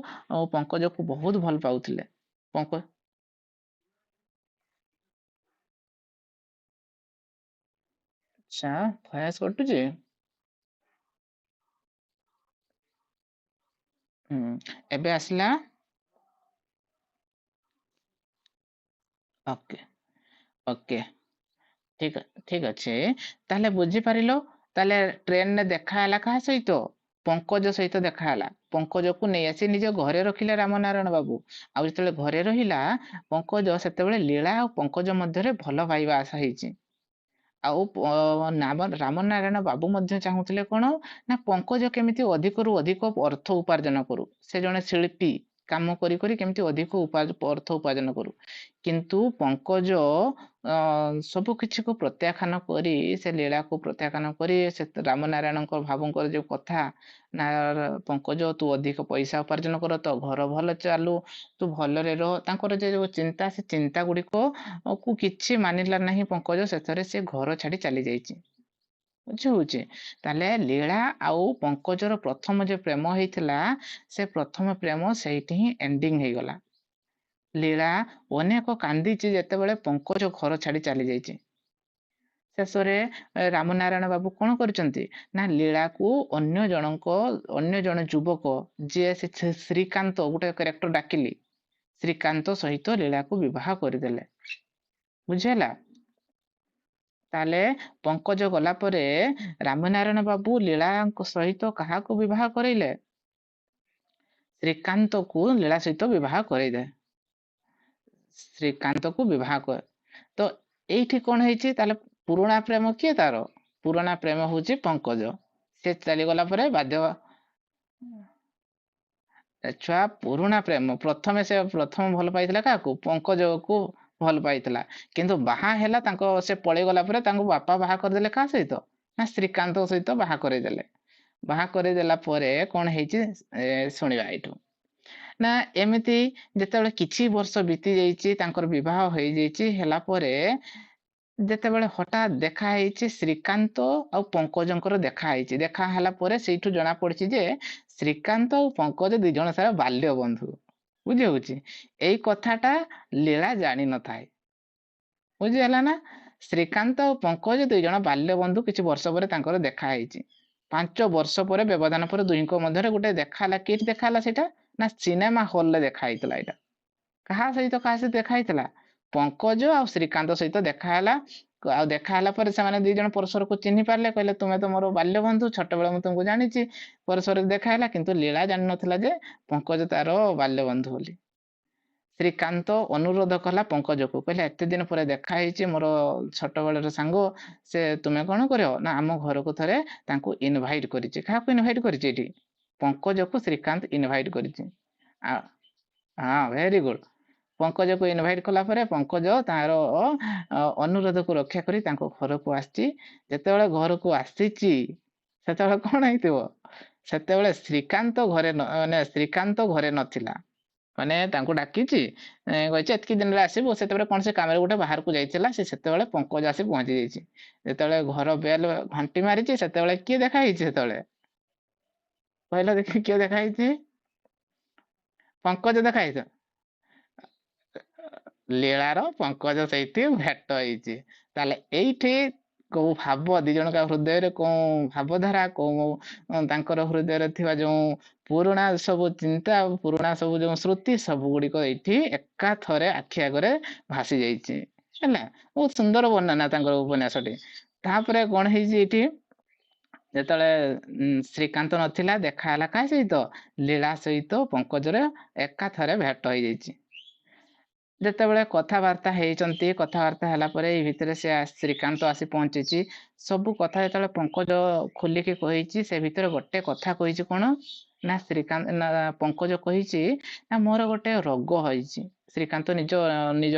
ପଙ୍କଜକୁ ବହୁତ ଭଲ ପାଉଥିଲେ। ଆଚ୍ଛା, ଭଏସ କଟୁଛି। ଏବେ ଆସିଲା। ଓକେ ଓକେ, ଠିକ ଠିକ ଅଛି। ତାହେଲେ ବୁଝିପାରିଲ, ତାହେଲେ ଟ୍ରେନରେ ଦେଖା ହେଲା କାହା ସହିତ? ପଙ୍କଜ ସହିତ ଦେଖା ହେଲା। ପଙ୍କଜକୁ ନେଇ ଆସି ନିଜ ଘରେ ରଖିଲେ ରାମନାରାୟଣ ବାବୁ। ଆଉ ଯେତେବେଳେ ଘରେ ରହିଲା ପଙ୍କଜ, ସେତେବେଳେ ଲୀଳା ଆଉ ପଙ୍କଜ ମଧ୍ୟରେ ଭଲ ପାଇବା ଆଶା ହେଇଛି। ଆଉ ରାମନାରାୟଣ ବାବୁ ମଧ୍ୟ ଚାହୁଁଥିଲେ କଣ ନା ପଙ୍କଜ କେମିତି ଅଧିକରୁ ଅଧିକ ଅର୍ଥ ଉପାର୍ଜନ କରୁ। ସେ ଜଣେ ଶିଳ୍ପୀ, କାମ କରି କରି କେମିତି ଅଧିକ ଅର୍ଥ ଉପାର୍ଜନ କରୁ। କିନ୍ତୁ ପଙ୍କଜ ସବୁ କିଛିକୁ ପ୍ରତ୍ୟାଖ୍ୟାନ କରି, ସେ ଲୀଳାକୁ ପ୍ରତ୍ୟାଖ୍ୟାନ କରି, ସେ ରାମନାରାୟଣଙ୍କ ଭାବୁଙ୍କର ଯୋଉ କଥା ନା ପଙ୍କଜ ତୁ ଅଧିକ ପଇସା ଉପାର୍ଜନ କର, ତ ଘର ଭଲ ଚାଲୁ, ତୁ ଭଲରେ ରହ, ତାଙ୍କର ଯୋଉ ଚିନ୍ତା, ସେ ଚିନ୍ତା ଗୁଡ଼ିକ କୁ କିଛି ମାନିଲା ନାହିଁ ପଙ୍କଜ। ଶେଷରେ ସେ ଘର ଛାଡି ଚାଲି ଯାଇଛି। ବୁଝିହଉଛି? ତାହେଲେ ଲୀଳା ଆଉ ପଙ୍କଜର ପ୍ରଥମ ଯୋଉ ପ୍ରେମ ହେଇଥିଲା, ସେ ପ୍ରଥମ ପ୍ରେମ ସେଇଠି ହିଁ ଏଣ୍ଡିଙ୍ଗ ହେଇଗଲା। ଲୀଳା ଅନେକ କାନ୍ଦିଛି ଯେତେବେଳେ ପଙ୍କଜ ଘର ଛାଡି ଚାଲି ଯାଇଛି। ଶେଷରେ ରାମନାରାୟଣ ବାବୁ କଣ କରିଛନ୍ତି ନା ଲୀଳାକୁ ଅନ୍ୟ ଜଣେ ଯୁବକ, ଯିଏ ସେ ଶ୍ରୀକାନ୍ତ, ଗୋଟେ କ୍ୟାରେକ୍ଟର ଡାକିଲି, ଶ୍ରୀକାନ୍ତ ସହିତ ଲୀଳାକୁ ବିବାହ କରିଦେଲେ। ବୁଝିହେଲା? ତାହେଲେ ପଙ୍କଜ ଗଲା ପରେ ରାମନାରାୟଣ ବାବୁ ଲୀଳାଙ୍କ ସହିତ କାହାକୁ ବିବାହ କରେଇଲେ? ଶ୍ରୀକାନ୍ତକୁ ଲୀଳା ସହିତ ବିବାହ କରେଇଲେ। ଶ୍ରୀକାନ୍ତକୁ ବିବାହ କରେ। ତ ଏଇଠି କଣ ହେଇଛି, ତାହେଲେ ପୁରୁଣା ପ୍ରେମ କିଏ? ତାର ପୁରୁଣା ପ୍ରେମ ହଉଛି ପଙ୍କଜ। ସେ ଚାଲିଗଲା ପରେ ବାଧ୍ୟ, ଛୁଆ ପୁରୁଣା ପ୍ରେମ, ସେ ପ୍ରଥମ ଭଲ ପାଇଥିଲା କାହାକୁ? ପଙ୍କଜକୁ ଭଲ ପାଇଥିଲା। କିନ୍ତୁ ବାହା ହେଲା, ସେ ପଳେଇଗଲା ପରେ ତାଙ୍କୁ ବାପା ବାହା କରିଦେଲେ କାହା ସହିତ? ନା ଶ୍ରୀକାନ୍ତ ସହିତ ବାହା କରେଇଦେଲେ। ବାହା କରେଇଦେଲା ପରେ କଣ ହେଇଛି ଶୁଣିବା ଏଇଠୁ। ନା ଏମିତି ଯେତେବେଳେ କିଛି ବର୍ଷ ବିତି ଯାଇଛି, ତାଙ୍କର ବିବାହ ହେଇଯାଇଛି, ହେଲା ପରେ ଯେତେବେଳେ ହଠାତ୍ ଦେଖା ହେଇଛି ଶ୍ରୀକାନ୍ତ ଆଉ ପଙ୍କଜଙ୍କର ଦେଖା ହେଇଛି। ଦେଖା ହେଲା ପରେ ସେଇଠୁ ଜଣା ପଡିଛି ଯେ ଶ୍ରୀକାନ୍ତ ଆଉ ପଙ୍କଜ ଦି ଜଣ ସାରା ବାଲ୍ୟ ବନ୍ଧୁ। ବୁଝି ହଉଛି? ଏଇ କଥାଟା ଲୀଳା ଜାଣିନଥାଏ। ବୁଝି ହେଲା ନା? ଶ୍ରୀକାନ୍ତ ଆଉ ପଙ୍କଜ ଦୁଇ ଜଣ ବାଲ୍ୟ ବନ୍ଧୁ। କିଛି ବର୍ଷ ପରେ ତାଙ୍କର ଦେଖା ହେଇଛି। 5 ବର୍ଷ ପରେ, ବ୍ୟବଧାନ ପରେ ଦୁହିଁଙ୍କ ମଧ୍ୟରେ ଗୋଟେ ଦେଖା ହେଲା। କିଠି ଦେଖା ହେଲା ସେଇଟା? ନା ସିନେମା ହଲରେ ଦେଖା ହେଇଥିଲା। ଏଇଟା କାହା ସହିତ ଦେଖା ହେଇଥିଲା? ପଙ୍କଜ ଆଉ ଶ୍ରୀକାନ୍ତ ସହିତ ଦେଖା ହେଲା। ଆଉ ଦେଖା ହେଲା ପରେ ସେମାନେ ଦି ଜଣ ପରସ୍ପରକୁ ଚିହ୍ନି ପାରିଲେ। କହିଲେ ତୁମେ ତ ମୋର ବାଲ୍ୟ ବନ୍ଧୁ, ଛୋଟବେଳେ ମୁଁ ତୁମକୁ ଜାଣିଛି। ପରସ୍ପରକୁ ଦେଖା ହେଲା, କିନ୍ତୁ ଲୀଳା ଜାଣିନଥିଲା ଯେ ପଙ୍କଜ ତାର ବାଲ୍ୟ ବନ୍ଧୁ ବୋଲି। ଶ୍ରୀକାନ୍ତ ଅନୁରୋଧ କଲା ପଙ୍କଜକୁ, କହିଲା ଏତେ ଦିନ ପରେ ଦେଖା ହେଇଛି, ମୋର ଛୋଟବେଳର ସାଙ୍ଗ, ସେ ତୁମେ କଣ କରିବ ନା ଆମ ଘରକୁ ଥରେ ତାଙ୍କୁ ଇନଭାଇଟ କରିଛି। କାହାକୁ ଇନଭାଇଟ କରିଛି? ଏଠି ପଙ୍କଜକୁ ଶ୍ରୀକାନ୍ତ ଇନଭାଇଟ କରିଛି। ହଁ, ଭେରି ଗୁଡ। ପଙ୍କଜକୁ ଇନଭାଇଟ କଲା ପରେ ପଙ୍କଜ ତାର ଅନୁରୋଧକୁ ରକ୍ଷା କରି ତାଙ୍କ ଘରକୁ ଆସିଛି। ଯେତେବେଳେ ଘରକୁ ଆସିଛି, ସେତେବେଳେ କଣ ହେଇଥିବ? ସେତେବେଳେ ଶ୍ରୀକାନ୍ତ ଘରେ ନଥିଲା। ମାନେ ତାଙ୍କୁ ଡାକିଛି, କହିଛି ଏତିକି ଦିନରେ ଆସିବୁ। ସେତେବେଳେ କଣ ସେ କାମରେ ଗୋଟେ ବାହାରକୁ ଯାଇଥିଲା। ସେତେବେଳେ ପଙ୍କଜ ଆସି ପହଞ୍ଚି ଯାଇଛି। ଯେତେବେଳେ ଘର ବେଲ ଘଣ୍ଟି ମାରିଛି, ସେତେବେଳେ କିଏ ଦେଖା ହେଇଛି? ସେତେବେଳେ କହିଲ ଦେଖି, କିଏ ଦେଖା ହେଇଛି? ପଙ୍କଜ ଦେଖା ହେଇଛି। ଲୀଳାର ପଙ୍କଜ ସେଇଠି ଭେଟ ହେଇଛି। ତାହେଲେ ଏଇଠି କୋଉ ଭାବ, ଦି ଜଣଙ୍କ ହୃଦୟରେ କୋଉ ଭାବଧାରା, କୋଉ ତାଙ୍କର ହୃଦୟରେ ଥିବା ଯୋଉ ପୁରୁଣା ସବୁ ଚିନ୍ତା, ପୁରୁଣା ସବୁ ଯୋଉ ସ୍ମୃତି, ସବୁ ଗୁଡିକ ଏଇଠି ଏକାଥରେ ଆଖି ଆଗରେ ଭାସି ଯାଇଛି। ହେଲା, ବହୁତ ସୁନ୍ଦର ବର୍ଣ୍ଣନା ତାଙ୍କର ଉପନ୍ୟାସଟି। ତାପରେ କଣ ହେଇଛି ଏଇଠି, ଯେତେବେଳେ ଶ୍ରୀକାନ୍ତ ନଥିଲା, ଦେଖା ହେଲା କାହା ସହିତ? ଲୀଳା ସହିତ ପଙ୍କଜର ଏକାଥରେ ଭେଟ ହେଇଯାଇଛି। ଯେତେବେଳେ କଥାବାର୍ତ୍ତା ହେଇଛନ୍ତି, କଥାବାର୍ତ୍ତା ହେଲା ପରେ ଏଇ ଭିତରେ ସେ ଶ୍ରୀକାନ୍ତ ଆସି ପହଞ୍ଚିଛି। ସବୁ କଥା ଯେତେବେଳେ ପଙ୍କଜ ଖୋଲିକି କହିଛି, ସେ ଭିତରେ ଗୋଟେ କଥା କହିଛି କଣ ନା ପଙ୍କଜ କହିଛି ନା ମୋର ଗୋଟେ ରୋଗ ହେଇଛି। ଶ୍ରୀକାନ୍ତ ନିଜ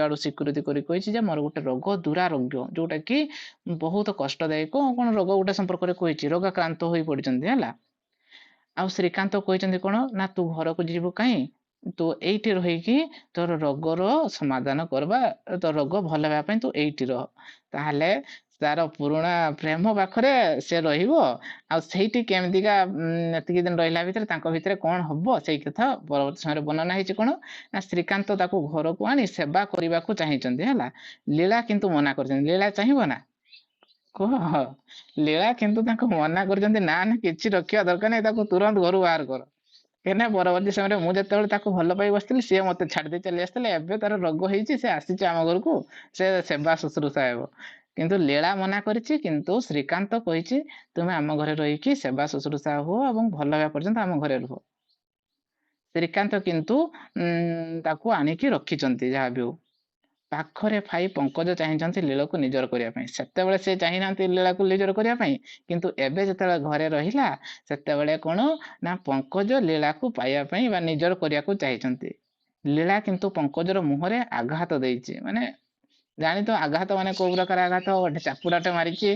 ଆଡୁ ସ୍ୱୀକୃତି କରି କହିଛି ଯେ ମୋର ଗୋଟେ ରୋଗ, ଦୁରାରୋଗ୍ୟ, ଯୋଉଟା କି ବହୁତ କଷ୍ଟଦାୟକ। କଣ ରୋଗ ଗୋଟେ ସମ୍ପର୍କରେ କହିଛି, ରୋଗାକ୍ରାନ୍ତ ହୋଇ ପଡିଛନ୍ତି। ହେଲା, ଆଉ ଶ୍ରୀକାନ୍ତ କହିଛନ୍ତି କଣ ନା ତୁ ଘରକୁ ଯିବୁ କାହିଁ, ତୁ ଏଇଠି ରହିକି ତୋର ରୋଗର ସମାଧାନ କରିବା, ତୋ ରୋଗ ଭଲ ହେବା ପାଇଁ ତୁ ଏଇଠି ରହ। ତାହେଲେ ତାର ପୁରୁଣା ପ୍ରେମ ପାଖରେ ସେ ରହିବ। ଆଉ ସେଇଠି କେମିତିକା ଏତିକି ଦିନ ରହିଲା ଭିତରେ ତାଙ୍କ ଭିତରେ କଣ ହବ, ସେଇ କଥା ପରବର୍ତ୍ତୀ ସମୟରେ ବର୍ଣ୍ଣନା ହେଇଛି। କଣ ନା ଶ୍ରୀକାନ୍ତ ତାକୁ ଘରକୁ ଆଣି ସେବା କରିବାକୁ ଚାହିଁଛନ୍ତି। ହେଲା, ଲୀଳା କିନ୍ତୁ ମନା କରିଛନ୍ତି। ଲୀଳା ଚାହିଁବ ନା? କୁହ। ଲୀଳା କିନ୍ତୁ ତାଙ୍କୁ ମନା କରିଛନ୍ତି, ନା ନା କିଛି ରଖିବା ଦରକାର ନାହିଁ, ତାକୁ ତୁରନ୍ତ ଘରୁ ବାହାର କର। କାହିଁକିନା ପରବର୍ତ୍ତୀ ସମୟରେ ମୁଁ ଯେତେବେଳେ ତାକୁ ଭଲ ପାଇ ବସିଥିଲି, ସିଏ ମତେ ଛାଡିଦେଇ ଚାଲି ଆସିଥିଲେ। ଏବେ ତାର ରୋଗ ହେଇଛି, ସେ ଆସିଛି ଆମ ଘରକୁ, ସେ ସେବା ଶୁଶ୍ରୂଷା ହେବ। କିନ୍ତୁ ଲୀଳା ମନା କରିଛି, କିନ୍ତୁ ଶ୍ରୀକାନ୍ତ କହିଛି ତୁମେ ଆମ ଘରେ ରହିକି ସେବା ଶୁଶ୍ରୂଷା ହୁଅ ଏବଂ ଭଲ ହେବା ପର୍ଯ୍ୟନ୍ତ ଆମ ଘରେ ରୁହ। ଶ୍ରୀକାନ୍ତ କିନ୍ତୁ ତାକୁ ଆଣିକି ରଖିଛନ୍ତି ଯାହା ବି ହଉ। ପାଖରେ ଥାଇ ପଙ୍କଜ ଚାହିଁଛନ୍ତି ଲୀଳାକୁ ନିଜର କରିବା ପାଇଁ। ସେତେବେଳେ ସେ ଚାହିଁନାହାନ୍ତି ଲୀଳାକୁ ନିଜର କରିବା ପାଇଁ, କିନ୍ତୁ ଏବେ ଯେତେବେଳେ ଘରେ ରହିଲା ସେତେବେଳେ କଣ ନା ପଙ୍କଜ ଲୀଳାକୁ ପାଇବା ପାଇଁ ବା ନିଜର କରିବାକୁ ଚାହିଁଛନ୍ତି। ଲୀଳା କିନ୍ତୁ ପଙ୍କଜର ମୁହଁରେ ଆଘାତ ଦେଇଛି। ମାନେ ଜାଣିତ ଆଘାତ ମାନେ କୋଉ ପ୍ରକାର ଆଘାତ, ଗୋଟେ ଚାପୁଡାଟେ ମାରିକି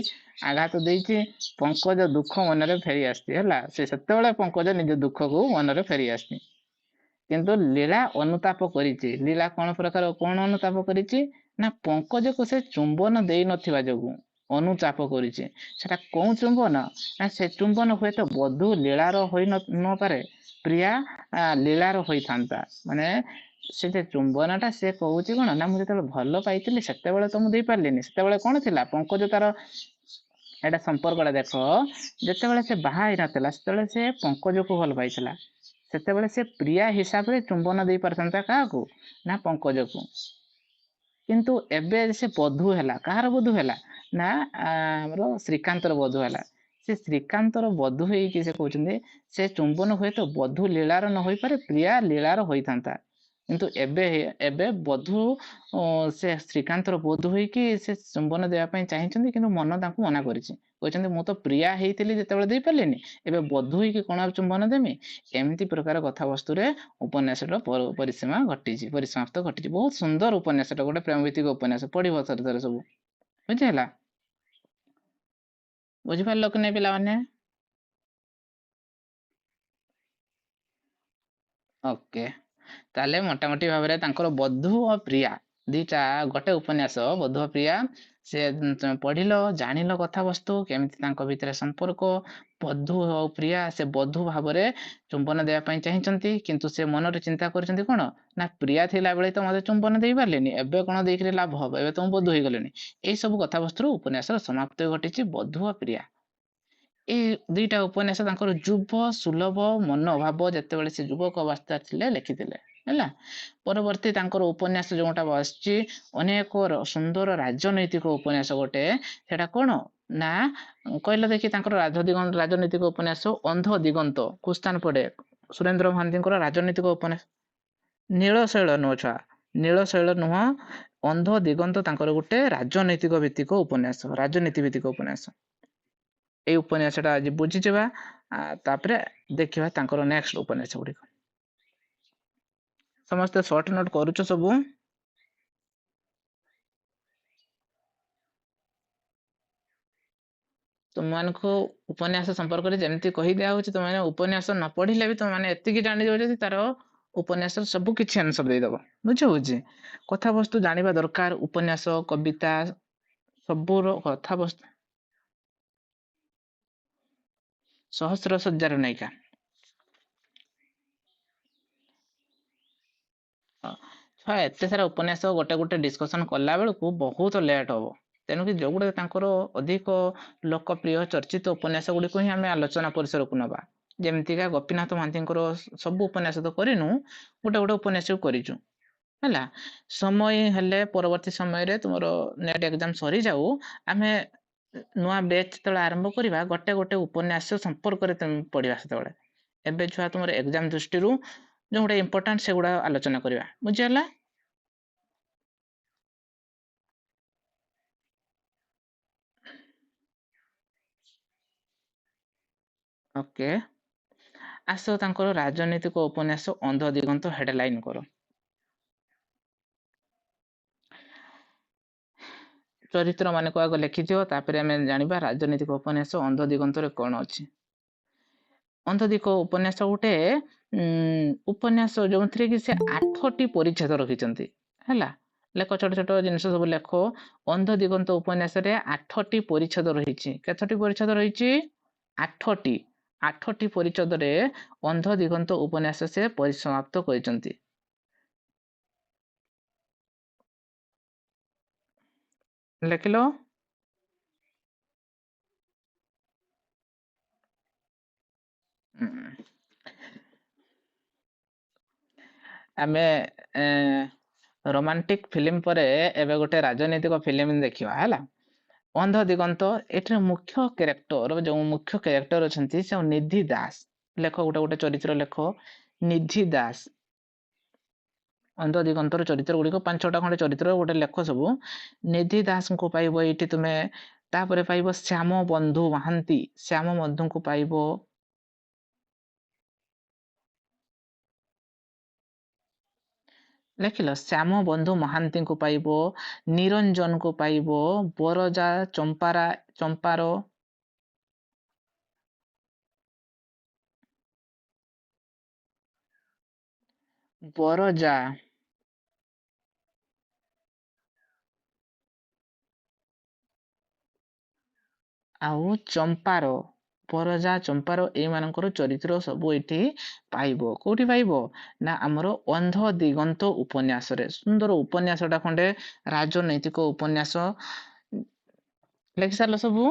ଆଘାତ ଦେଇଛି। ପଙ୍କଜ ଦୁଃଖ ମନରେ ଫେରି ଆସିଛି ହେଲା। ସେ ସେତେବେଳେ ପଙ୍କଜ ନିଜ ଦୁଃଖକୁ ମନରେ ଫେରି ଆସିଛି। କିନ୍ତୁ ଲୀଳା ଅନୁତାପ କରିଛି। ଲୀଳା କଣ ଅନୁତାପ କରିଛି ନା ପଙ୍କଜକୁ ସେ ଚୁମ୍ବନ ଦେଇ ନଥିବା ଯୋଗୁଁ ଅନୁତାପ କରିଛି। ସେଟା କୋଉ ଚୁମ୍ବନ ନା ସେ ଚୁମ୍ବନ ହୁଏତ ବଧୂ ଲୀଳାର ହୋଇ ନପାରେ, ପ୍ରିୟା ଲୀଳାର ହୋଇଥାନ୍ତା। ମାନେ ସେ ଯେ ଚୁମ୍ବନ ଟା ସେ କହୁଛି କଣ ନା ମୁଁ ଯେତେବେଳେ ଭଲ ପାଇଥିଲି ସେତେବେଳେ ତ ମୁଁ ଦେଇପାରିଲିନି। ସେତେବେଳେ କଣ ଥିଲା ପଙ୍କଜ ତାର ଏଇଟା ସମ୍ପର୍କଟା ଦେଖ, ଯେତେବେଳେ ସେ ବାହା ହେଇନଥିଲା ସେତେବେଳେ ସେ ପଙ୍କଜକୁ ଭଲ ପାଇଥିଲା। ସେତେବେଳେ ସେ ପ୍ରିୟା ହିସାବରେ ଚୁମ୍ବନ ଦେଇ ପାରିଥାନ୍ତା କାହାକୁ ନା ପଙ୍କଜକୁ। କିନ୍ତୁ ଏବେ ସେ ବଧୂ ହେଲା। କାହାର ବଧୂ ହେଲା ନା ଆମର ଶ୍ରୀକାନ୍ତର ବଧୂ ହେଲା। ସେ ଶ୍ରୀକାନ୍ତର ବଧୂ ହେଇକି ସେ କହୁଛନ୍ତି ସେ ଚୁମ୍ବନ ହୁଏତ ବଧୂ ଲୀଳାର ନ ହୋଇପାରେ, ପ୍ରିୟା ଲୀଳାର ହୋଇଥାନ୍ତା। କିନ୍ତୁ ଏବେ ବଧୂ ସେ ଶ୍ରୀକାନ୍ତର ବଧୂ ହେଇକି ସେ ଚୁମ୍ବନ ଦେବା ପାଇଁ ଚାହିଁଛନ୍ତି, କିନ୍ତୁ ମନ ତାଙ୍କୁ ମନା କରିଛି। କହିଛନ୍ତି ମୁଁ ତ ପ୍ରିୟା ହେଇଥିଲି ଯେତେବେଳେ ଦେଇପାରିଲିନି, ଏବେ ବଧୂ ହେଇକି କଣ ଚୁମ୍ବନ ଦେମି। ଏମିତି ପ୍ରକାର କଥାବସ୍ତୁରେ ଉପନ୍ୟାସର ପରିସମାପ୍ତ ଘଟିଛି। ବହୁତ ସୁନ୍ଦର ଉପନ୍ୟାସଟା, ଗୋଟେ ପ୍ରେମ ଭିତ୍ତିକ ଉପନ୍ୟାସ। ପଢିବ ଥରେ ଥରେ ସବୁ, ବୁଝିହେଲା। ବୁଝିପାରିଲ କି ନାଇଁ ପିଲାମାନେ? ଓକେ, ତାହେଲେ ମୋଟାମୋଟି ଭାବରେ ତାଙ୍କର ବଧୂ ଓ ପ୍ରିୟା ଦିଟା ଗୋଟେ ଉପନ୍ୟାସ ବଧୂ ଓ ପ୍ରିୟା। ସେ ପଢିଲ, ଜାଣିଲ କଥାବସ୍ତୁ କେମିତି ତାଙ୍କ ଭିତରେ ସମ୍ପର୍କ। ବଧୂ ଆଉ ପ୍ରିୟା ସେ ବଧୂ ଭାବରେ ଚୁମ୍ବନ ଦେବା ପାଇଁ ଚାହିଁଛନ୍ତି, କିନ୍ତୁ ସେ ମନରେ ଚିନ୍ତା କରିଛନ୍ତି କଣ ନା ପ୍ରିୟା ଥିଲା ବେଳେ ତ ମତେ ଚୁମ୍ବନ ଦେଇ ପାରିଲେନି, ଏବେ କଣ ଦେଇକିରି ଲାଭ ହବ, ଏବେ ତ ମୁଁ ବଧୂ ହେଇଗଲେଣି। ଏଇ ସବୁ କଥାବସ୍ତୁରୁ ଉପନ୍ୟାସର ସମାପ୍ତି ଘଟିଛି ବଧୂ ଓ ପ୍ରିୟା। ଏଇ ଦିଟା ଉପନ୍ୟାସ ତାଙ୍କର ଯୁବ ସୁଲଭ ମନୋଭାବ ଯେତେବେଳେ ସେ ଯୁବକ ଅବସ୍ଥା ଥିଲେ ଲେଖିଥିଲେ ହେଲା। ପରବର୍ତ୍ତୀ ତାଙ୍କର ଉପନ୍ୟାସ ଯୋଉଟା ଆସିଛି ଅନେକ ସୁନ୍ଦର ରାଜନୈତିକ ଉପନ୍ୟାସ ଗୋଟେ, ସେଟା କଣ ନା କହିଲ ଦେଖି ତାଙ୍କର ରାଜନୈତିକ ଉପନ୍ୟାସ ଅନ୍ଧ ଦିଗନ୍ତ। କୁସ୍ତାନ ପଡେ ସୁରେନ୍ଦ୍ର ମହାନ୍ତିଙ୍କର ରାଜନୈତିକ ଉପନ୍ୟାସ। ନୀଳଶୈଳ ନୁହଁ ଛୁଆ, ନୀଳଶୈଳ ନୁହଁ, ଅନ୍ଧ ଦିଗନ୍ତ ତାଙ୍କର ଗୋଟେ ରାଜନୈତିକ ଭିତ୍ତିକ ଉପନ୍ୟାସ, ରାଜନୀତି ଭିତ୍ତିକ ଉପନ୍ୟାସ। ଏଇ ଉପନ୍ୟାସ ଟା ଆଜି ବୁଝିଯିବା, ତାପରେ ଦେଖିବା ତାଙ୍କର ନେକ୍ସଟ ଉପନ୍ୟାସ ଗୁଡିକ। ସମସ୍ତେ ସର୍ଟ ନୋଟ କରୁଛ ସବୁ? ତୁମମାନଙ୍କୁ ଉପନ୍ୟାସ ସମ୍ପର୍କରେ ଯେମିତି କହିଦିଆ ହଉଛି, ତୁମେ ଉପନ୍ୟାସ ନ ପଢିଲେ ବି ତୁମେ ଏତିକି ଜାଣିଯାଉଛ ଯେ ତାର ଉପନ୍ୟାସର ସବୁ କିଛି ଆନ୍ସର ଦେଇଦବ। ବୁଝି ହଉଛି? କଥାବସ୍ତୁ ଜାଣିବା ଦରକାର। ଉପନ୍ୟାସ କବିତା ସବୁର କଥାବସ୍ତୁ। ସହସ୍ର ଶଯ୍ୟାର ନାୟିକା। ଛୁଆ ଏତେ ସାରା ଉପନ୍ୟାସ ଗୋଟେ ଗୋଟେ ଡିସ୍କସନ କଲା ବେଳକୁ ବହୁତ ଲେଟ୍ ହବ। ତେଣୁକି ଯୋଉଗୁଡା ତାଙ୍କର ଅଧିକ ଲୋକପ୍ରିୟ ଚର୍ଚ୍ଚିତ ଉପନ୍ୟାସ ଗୁଡିକୁ ହିଁ ଆମେ ଆଲୋଚନା ପରିସରକୁ ନବା। ଯେମିତିକା ଗୋପୀନାଥ ମହାନ୍ତିଙ୍କର ସବୁ ଉପନ୍ୟାସ ତ କରିନୁ, ଗୋଟେ ଗୋଟେ ଉପନ୍ୟାସ କରିଛୁ ହେଲା। ସମୟ ହେଲେ ପରବର୍ତ୍ତୀ ସମୟରେ ତୁମର ନେଟ୍ ଏକ୍ଜାମ ସରିଯାଉ, ଆମେ ନୂଆ ବେଚ୍ ଯେତେବେଳେ ଆରମ୍ଭ କରିବା ଗୋଟେ ଗୋଟେ ଉପନ୍ୟାସ ସମ୍ପର୍କରେ ପଢିବା। ସେତେବେଳେ ଏବେ ଛୁଆ ତୁମର ଏକ୍ଜାମ ଦୃଷ୍ଟିରୁ ଯୋଉଗୁଡା ଇମ୍ପୋର୍ଟାଣ୍ଟ ସେଗୁଡା ଆଲୋଚନା କରିବା। ବୁଝିହେଲା? ଓକେ, ଆସ ତାଙ୍କର ରାଜନୈତିକ ଉପନ୍ୟାସ ଅନ୍ଧ ଦିଗନ୍ତ ହେଡଲାଇନ କର। ଚରିତ୍ର ମାନଙ୍କୁ ଆଗ ଲେଖିଥିବ, ତାପରେ ଆମେ ଜାଣିବା ରାଜନୈତିକ ଉପନ୍ୟାସ ଅନ୍ଧ ଦିଗନ୍ତରେ କଣ ଅଛି। ଅନ୍ଧ ଦିଗ ଉପନ୍ୟାସ ଗୋଟେ ଉପନ୍ୟାସ ଯୋଉଥିରେ କି ସେ 8ଟି ପରିଚ୍ଛେଦ ରଖିଛନ୍ତି ହେଲା। ଲେଖ, ଛୋଟ ଛୋଟ ଜିନିଷ ସବୁ ଲେଖ। ଅନ୍ଧ ଦିଗନ୍ତ ଉପନ୍ୟାସରେ 8ଟି ପରିଚ୍ଛେଦ ରହିଛି। କେତୋଟି ପରିଚ୍ଛେଦ ରହିଛି? 8ଟି। 8ଟି ପରିଚ୍ଛେଦରେ ଅନ୍ଧ ଦିଗନ୍ତ ଉପନ୍ୟାସ ସେ ପରିସମାପ୍ତ କରିଛନ୍ତି। ଲେଖିଲ। ଆମେ ରୋମାଣ୍ଟିକ ଫିଲ୍ମ ପରେ ଏବେ ଗୋଟେ ରାଜନୈତିକ ଫିଲ୍ମ ଦେଖିବା ହେଲା। ଅନ୍ଧ ଦିଗନ୍ତ ଏଠିର ମୁଖ୍ୟ କ୍ୟାରେକ୍ଟର ଯୋଉ ମୁଖ୍ୟ କ୍ୟାରେକ୍ଟର ଅଛନ୍ତି ସେ ନିଧି ଦାସ ଲେଖ ଗୋଟେ ଗୋଟେ ଚରିତ୍ର ଲେଖ ନିଧି ଦାସ ଅନ୍ଧ ଦିଗନ୍ତର ଚରିତ୍ର ଗୁଡିକ 5-6ଟା ଖଣ୍ଡେ ଚରିତ୍ର ଗୋଟେ ଲେଖ ସବୁ ନିଧି ଦାସଙ୍କୁ ପାଇବ ଏଇଠି ତୁମେ ତାପରେ ପାଇବ ଶ୍ୟାମ ବନ୍ଧୁ ମହାନ୍ତି ଶ୍ୟାମ ବନ୍ଧୁଙ୍କୁ ପାଇବ ଲେଖିଲ ଶ୍ୟାମ ବନ୍ଧୁ ମହାନ୍ତିଙ୍କୁ ପାଇବ ନିରଞ୍ଜନକୁ ପାଇବ ବରଜା ଚମ୍ପାର ବରଜା ଆଉ ଚମ୍ପାର ବରଜା ଚମ୍ପାର ଏଇମାନଙ୍କର ଚରିତ୍ର ସବୁ ଏଠି ପାଇବ କୋଉଠି ପାଇବ ନା ଆମର ଅନ୍ଧ ଦିଗନ୍ତ ଉପନ୍ୟାସରେ ସୁନ୍ଦର ଉପନ୍ୟାସଟା ଖଣ୍ଡେ ରାଜନୈତିକ ଉପନ୍ୟାସ ଲେଖି ସାରିଲ ସବୁ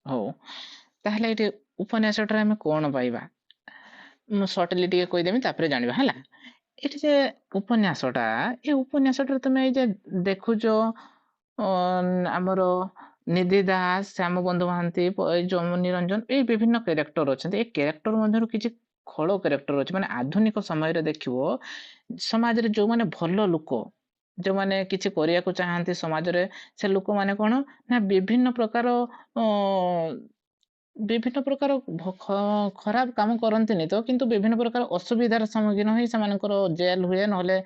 ହଉ ତାହେଲେ ଏଠି ଉପନ୍ୟାସଟାରେ ଆମେ କଣ ପାଇବା ମୁଁ ସର୍ଟଲି ଟିକେ କହିଦେମି ତାପରେ ଜାଣିବା ହେଲା ଏଠି ଯେ ଉପନ୍ୟାସଟା ଏ ଉପନ୍ୟାସଟାରେ ତମେ ଏଇ ଯେ ଦେଖୁଛ ଆମର ନିଧି ଦାସ ଶ୍ୟାମ ବନ୍ଧୁ ମହାନ୍ତି ଯମୁ ନିରଞ୍ଜନ ଏଇ ବିଭିନ୍ନ କ୍ୟାରେକ୍ଟର ଅଛନ୍ତି ଏଇ କ୍ୟାରେକ୍ଟର ମଧ୍ୟରୁ କିଛି ଖଳ କ୍ୟାରେକ୍ଟର ଅଛି ମାନେ ଆଧୁନିକ ସମୟରେ ଦେଖିବ ସମାଜରେ ଯୋଉମାନେ ଭଲ ଲୋକ ଯୋଉମାନେ କିଛି କରିବାକୁ ଚାହାନ୍ତି ସମାଜରେ ସେ ଲୋକମାନେ କଣ ନା ବିଭିନ୍ନ ପ୍ରକାର ଖରାପ କାମ କରନ୍ତିନି ତ କିନ୍ତୁ ବିଭିନ୍ନ ପ୍ରକାର ଅସୁବିଧାର ସମ୍ମୁଖୀନ ହେଇ ସେମାନଙ୍କର ଜେଲ ହୁଏ ନହେଲେ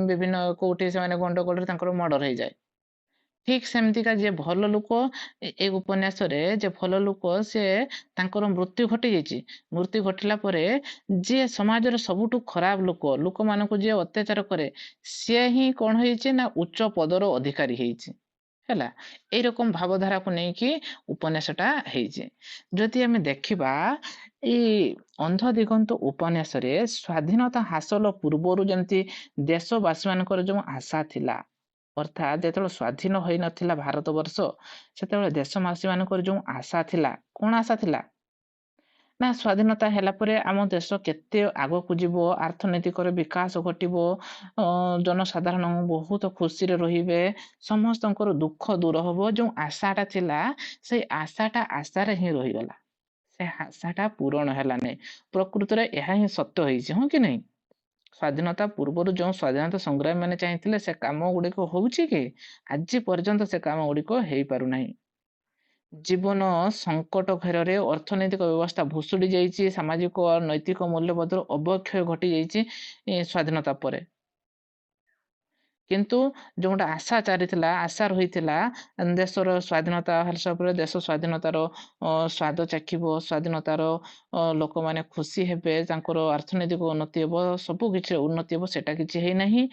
ବିଭିନ୍ନ କୋଉଠି ସେମାନେ ଗଣ୍ଡଗୋଳରେ ତାଙ୍କର ମର୍ଡର ହେଇଯାଏ ଠିକ ସେମିତିକା ଯିଏ ଭଲ ଲୋକ ଏ ଉପନ୍ୟାସରେ ଯେ ଭଲ ଲୋକ ସେ ତାଙ୍କର ମୃତ୍ୟୁ ଘଟି ଯାଇଛି ମୃତ୍ୟୁ ଘଟିଲା ପରେ ଯିଏ ସମାଜର ସବୁଠୁ ଖରାପ ଲୋକମାନଙ୍କୁ ଯିଏ ଅତ୍ୟାଚାର କରେ ସିଏ ହିଁ କଣ ହେଇଛି ନା ଉଚ୍ଚ ପଦର ଅଧିକାରୀ ହେଇଛି ହେଲା ଏଇରକମ ଭାବଧାରାକୁ ନେଇକି ଉପନ୍ୟାସଟା ହେଇଛି ଯଦି ଆମେ ଦେଖିବା ଏଇ ଅନ୍ଧ ଦିଗନ୍ତ ଉପନ୍ୟାସରେ ସ୍ଵାଧୀନତା ହାସଲ ପୂର୍ବରୁ ଯେମିତି ଦେଶବାସୀ ମାନଙ୍କର ଯୋଉ ଆଶା ଥିଲା ଅର୍ଥାତ୍ ଯେତେବେଳେ ସ୍ଵାଧୀନ ହୋଇନଥିଲା ଭାରତ ବର୍ଷ ସେତେବେଳେ ଦେଶବାସୀ ମାନଙ୍କର ଯୋଉ ଆଶା ଥିଲା କଣ ଆଶା ଥିଲା ନା ସ୍ଵାଧୀନତା ହେଲା ପରେ ଆମ ଦେଶ କେତେ ଆଗକୁ ଯିବ ଅର୍ଥନୈତିକର ବିକାଶ ଘଟିବ ଜନସାଧାରଣ ବହୁତ ଖୁସିରେ ରହିବେ ସମସ୍ତଙ୍କର ଦୁଃଖ ଦୂର ହବ ଯୋଉ ଆଶାଟା ଥିଲା ସେଇ ଆଶାଟା ଆଶାରେ ହିଁ ରହିଗଲା ସେ ଆଶାଟା ପୂରଣ ହେଲା ନାହିଁ ପ୍ରକୃତରେ ଏହା ହିଁ ସତ୍ୟ ହେଇଛି ହଁ କି ନାହିଁ ସ୍ଵାଧୀନତା ପୂର୍ବରୁ ଯୋଉ ସ୍ଵାଧୀନତା ସଂଗ୍ରାମୀ ମାନେ ଚାହିଁଥିଲେ ସେ କାମ ଗୁଡିକ ହଉଛି କି ଆଜି ପର୍ଯ୍ୟନ୍ତ ସେ କାମ ଗୁଡିକ ହେଇପାରୁନାହିଁ ଜୀବନ ସଙ୍କଟ ଘେରରେ ଅର୍ଥନୈତିକ ବ୍ୟବସ୍ଥା ଭୁଷୁଡି ଯାଇଛି ସାମାଜିକ ନୈତିକ ମୂଲ୍ୟବୋଧର ଅବକ୍ଷୟ ଘଟି ଯାଇଛି ସ୍ଵାଧୀନତା ପରେ କିନ୍ତୁ ଯୋଉଟା ଆଶା ଚାଲିଥିଲା ଆଶା ରହିଥିଲା ଦେଶର ସ୍ଵାଧୀନତା ହେଲା ପରେ ଦେଶ ସ୍ଵାଧୀନତାର ସ୍ଵାଦ ଚାଖିବ ସ୍ଵାଧୀନତାର ଲୋକମାନେ ଖୁସି ହେବେ ତାଙ୍କର ଅର୍ଥନୈତିକ ଉନ୍ନତି ହେବ ସବୁ କିଛି ଉନ୍ନତି ହେବ ସେଟା କିଛି ହେଇନାହିଁ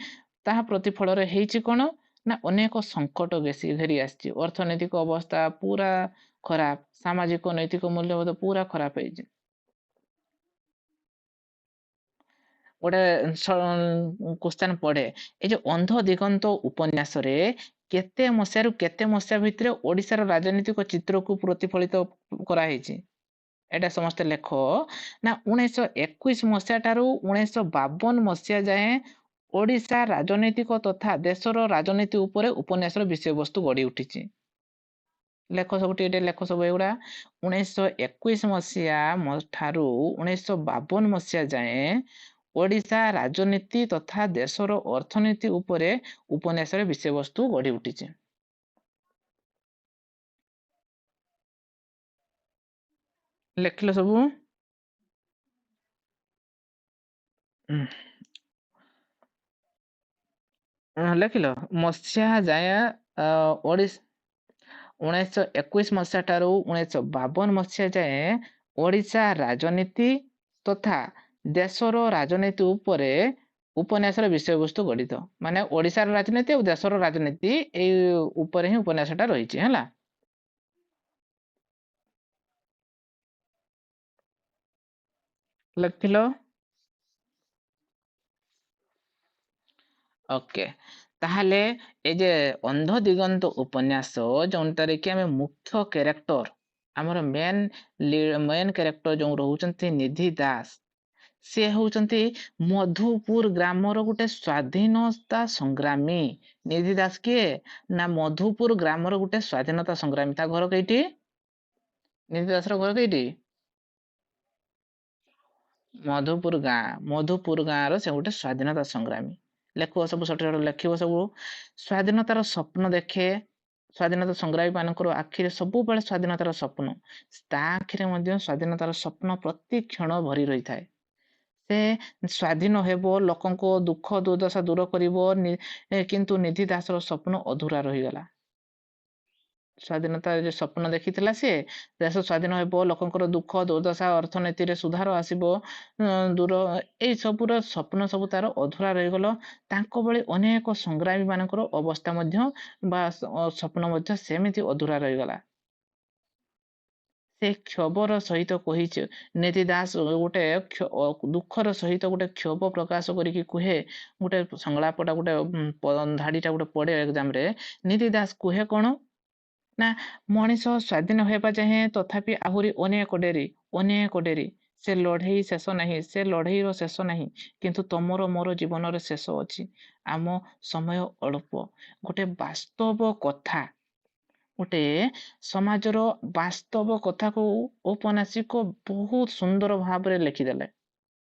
ତାହା ପ୍ରତିଫଳରେ ହେଇଛି କଣ ନା ଅନେକ ସଙ୍କଟ ବେଶୀ ଘେରି ଆସିଛି ଅର୍ଥନୈତିକ ଅବସ୍ଥା ପୁରା ଖରାପ ସାମାଜିକ ନୈତିକ ମୂଲ୍ୟବୋଧ ପୁରା ଖରାପ ହେଇଛି ଗୋଟେ କ୍ୱେଶ୍ଚନ ପଡେ ଏଇ ଯୋଉ ଅନ୍ଧ ଦିଗନ୍ତ ଉପନ୍ୟାସରେ କେତେ ମସିହାରୁ କେତେ ମସିହା ଭିତରେ ଓଡିଶାର ରାଜନୈତିକ ଚିତ୍ରକୁ ପ୍ରତିଫଳିତ କରାହେଇଛି ଏଇଟା ସମସ୍ତେ ଲେଖ ନା 1921 ମସିହା ଠାରୁ 1952 ମସିହା ଯାଏଁ ଓଡିଶା ରାଜନୈତିକ ତଥା ଦେଶର ରାଜନୀତି ଉପରେ ଉପନ୍ୟାସର ବିଷୟବସ୍ତୁ ଗଢି ଉଠିଛି ଲେଖ ସବୁ ଟିକେ ଲେଖ ସବୁ ଏଗୁଡା 1921 ମସିହା ଠାରୁ 1952 ମସିହା ଯାଏଁ ଓଡିଶା ରାଜନୀତି ତଥା ଦେଶର ଅର୍ଥନୀତି ଉପରେ ଉପନ୍ୟାସର ବିଷୟବସ୍ତୁ ଗଢି ଉଠିଛି ଲେଖିଲ ସବୁ ଲେଖିଲ ମସିହା ଯାଏଁ ଓଡିଶା 1921 ମସିହା ଠାରୁ 1952 ମସିହା ଯାଏଁ ଓଡିଶା ରାଜନୀତି ତଥା ଦେଶର ରାଜନୀତି ଉପରେ ଉପନ୍ୟାସର ବିଷୟବସ୍ତୁ ଗଠିତ ମାନେ ଓଡିଶାର ରାଜନୀତି ଆଉ ଦେଶର ରାଜନୀତି ଏଇ ଉପରେ ହିଁ ଉପନ୍ୟାସଟା ରହିଛି ହେଲା ଲେଖିଲ ଓକେ ତାହେଲେ ଏଇ ଯେ ଅନ୍ଧ ଦିଗନ୍ତ ଉପନ୍ୟାସ ଯୋଉଟାରେ କି ଆମେ ମୁଖ୍ୟ କ୍ୟାରେକ୍ଟର ଆମର ମେନ୍ କ୍ୟାରେକ୍ଟର ଯୋଉ ରହୁଛନ୍ତି ନିଧି ଦାସ ସେ ହଉଛନ୍ତି ମଧୁପୁର ଗ୍ରାମର ଗୋଟେ ସ୍ଵାଧୀନତା ସଂଗ୍ରାମୀ। ନିଧି ଦାସ କିଏ ନା ମଧୁପୁର ଗ୍ରାମର ଗୋଟେ ସ୍ଵାଧୀନତା ସଂଗ୍ରାମୀ। ତା ଘର କେଇଟି? ନିଧି ଦାସର ଘର କେଇଟି? ମଧୁପୁର ଗାଁ। ମଧୁପୁର ଗାଁର ସେ ଗୋଟେ ସ୍ଵାଧୀନତା ସଂଗ୍ରାମୀ। ଲେଖିବ ସବୁ ସଠିକ ଲେଖିବ ସବୁ। ସ୍ଵାଧୀନତାର ସ୍ୱପ୍ନ ଦେଖେ। ସ୍ଵାଧୀନତା ସଂଗ୍ରାମୀ ମାନଙ୍କର ଆଖିରେ ସବୁବେଳେ ସ୍ଵାଧୀନତାର ସ୍ୱପ୍ନ। ତା ଆଖିରେ ମଧ୍ୟ ସ୍ଵାଧୀନତାର ସ୍ୱପ୍ନ ପ୍ରତି କ୍ଷଣ ଭରି ରହିଥାଏ। ସେ ସ୍ଵାଧୀନ ହେବ, ଲୋକଙ୍କ ଦୁଃଖ ଦୁର୍ଦଶା ଦୂର କରିବ, କିନ୍ତୁ ନିଧି ଦାସର ସ୍ୱପ୍ନ ଅଧୁରା ରହିଗଲା। ସ୍ଵାଧୀନତା ଯୋଉ ସ୍ୱପ୍ନ ଦେଖିଥିଲା ସିଏ, ଦେଶ ସ୍ଵାଧୀନ ହେବ, ଲୋକଙ୍କର ଦୁଃଖ ଦୁର୍ଦଶା, ଅର୍ଥନୀତିରେ ସୁଧାର ଆସିବ, ଦୂର, ଏଇ ସବୁର ସ୍ୱପ୍ନ ସବୁ ତାର ଅଧୁରା ରହିଗଲ। ତାଙ୍କ ଭଳି ଅନେକ ସଂଗ୍ରାମୀ ମାନଙ୍କର ଅବସ୍ଥା ମଧ୍ୟ ବା ସ୍ୱପ୍ନ ମଧ୍ୟ ସେମିତି ଅଧୁରା ରହିଗଲା। ସେ କ୍ଷୋଭର ସହିତ କହିଛି, ନିଧି ଦାସ ଗୋଟେ ଦୁଃଖର ସହିତ ଗୋଟେ କ୍ଷୋଭ ପ୍ରକାଶ କରିକି କୁହେ, ଗୋଟେ ସଂଳାପଟା ଗୋଟେ ଧାଡିଟା ଗୋଟେ ପଡେ ଏକ୍ଜାମ ରେ। ନିଧି ଦାସ କୁହେ କଣ ନା, ମଣିଷ ସ୍ଵାଧୀନ ହେବା ଚାହେଁ, ତଥାପି ଆହୁରି ଅନେକ ଡେରି, ଅନେକ ଡେରି। ସେ ଲଢେଇ ଶେଷ ନାହିଁ, ସେ ଲଢେଇର ଶେଷ ନାହିଁ, କିନ୍ତୁ ତମର ମୋର ଜୀବନରେ ଶେଷ ଅଛି। ଆମ ସମୟ ଅଳ୍ପ। ଗୋଟେ ବାସ୍ତବ କଥା, ଗୋଟେ ସମାଜର ବାସ୍ତବ କଥାକୁ ଔପନ୍ୟାସିକ ବହୁତ ସୁନ୍ଦର ଭାବରେ ଲେଖିଦେଲେ।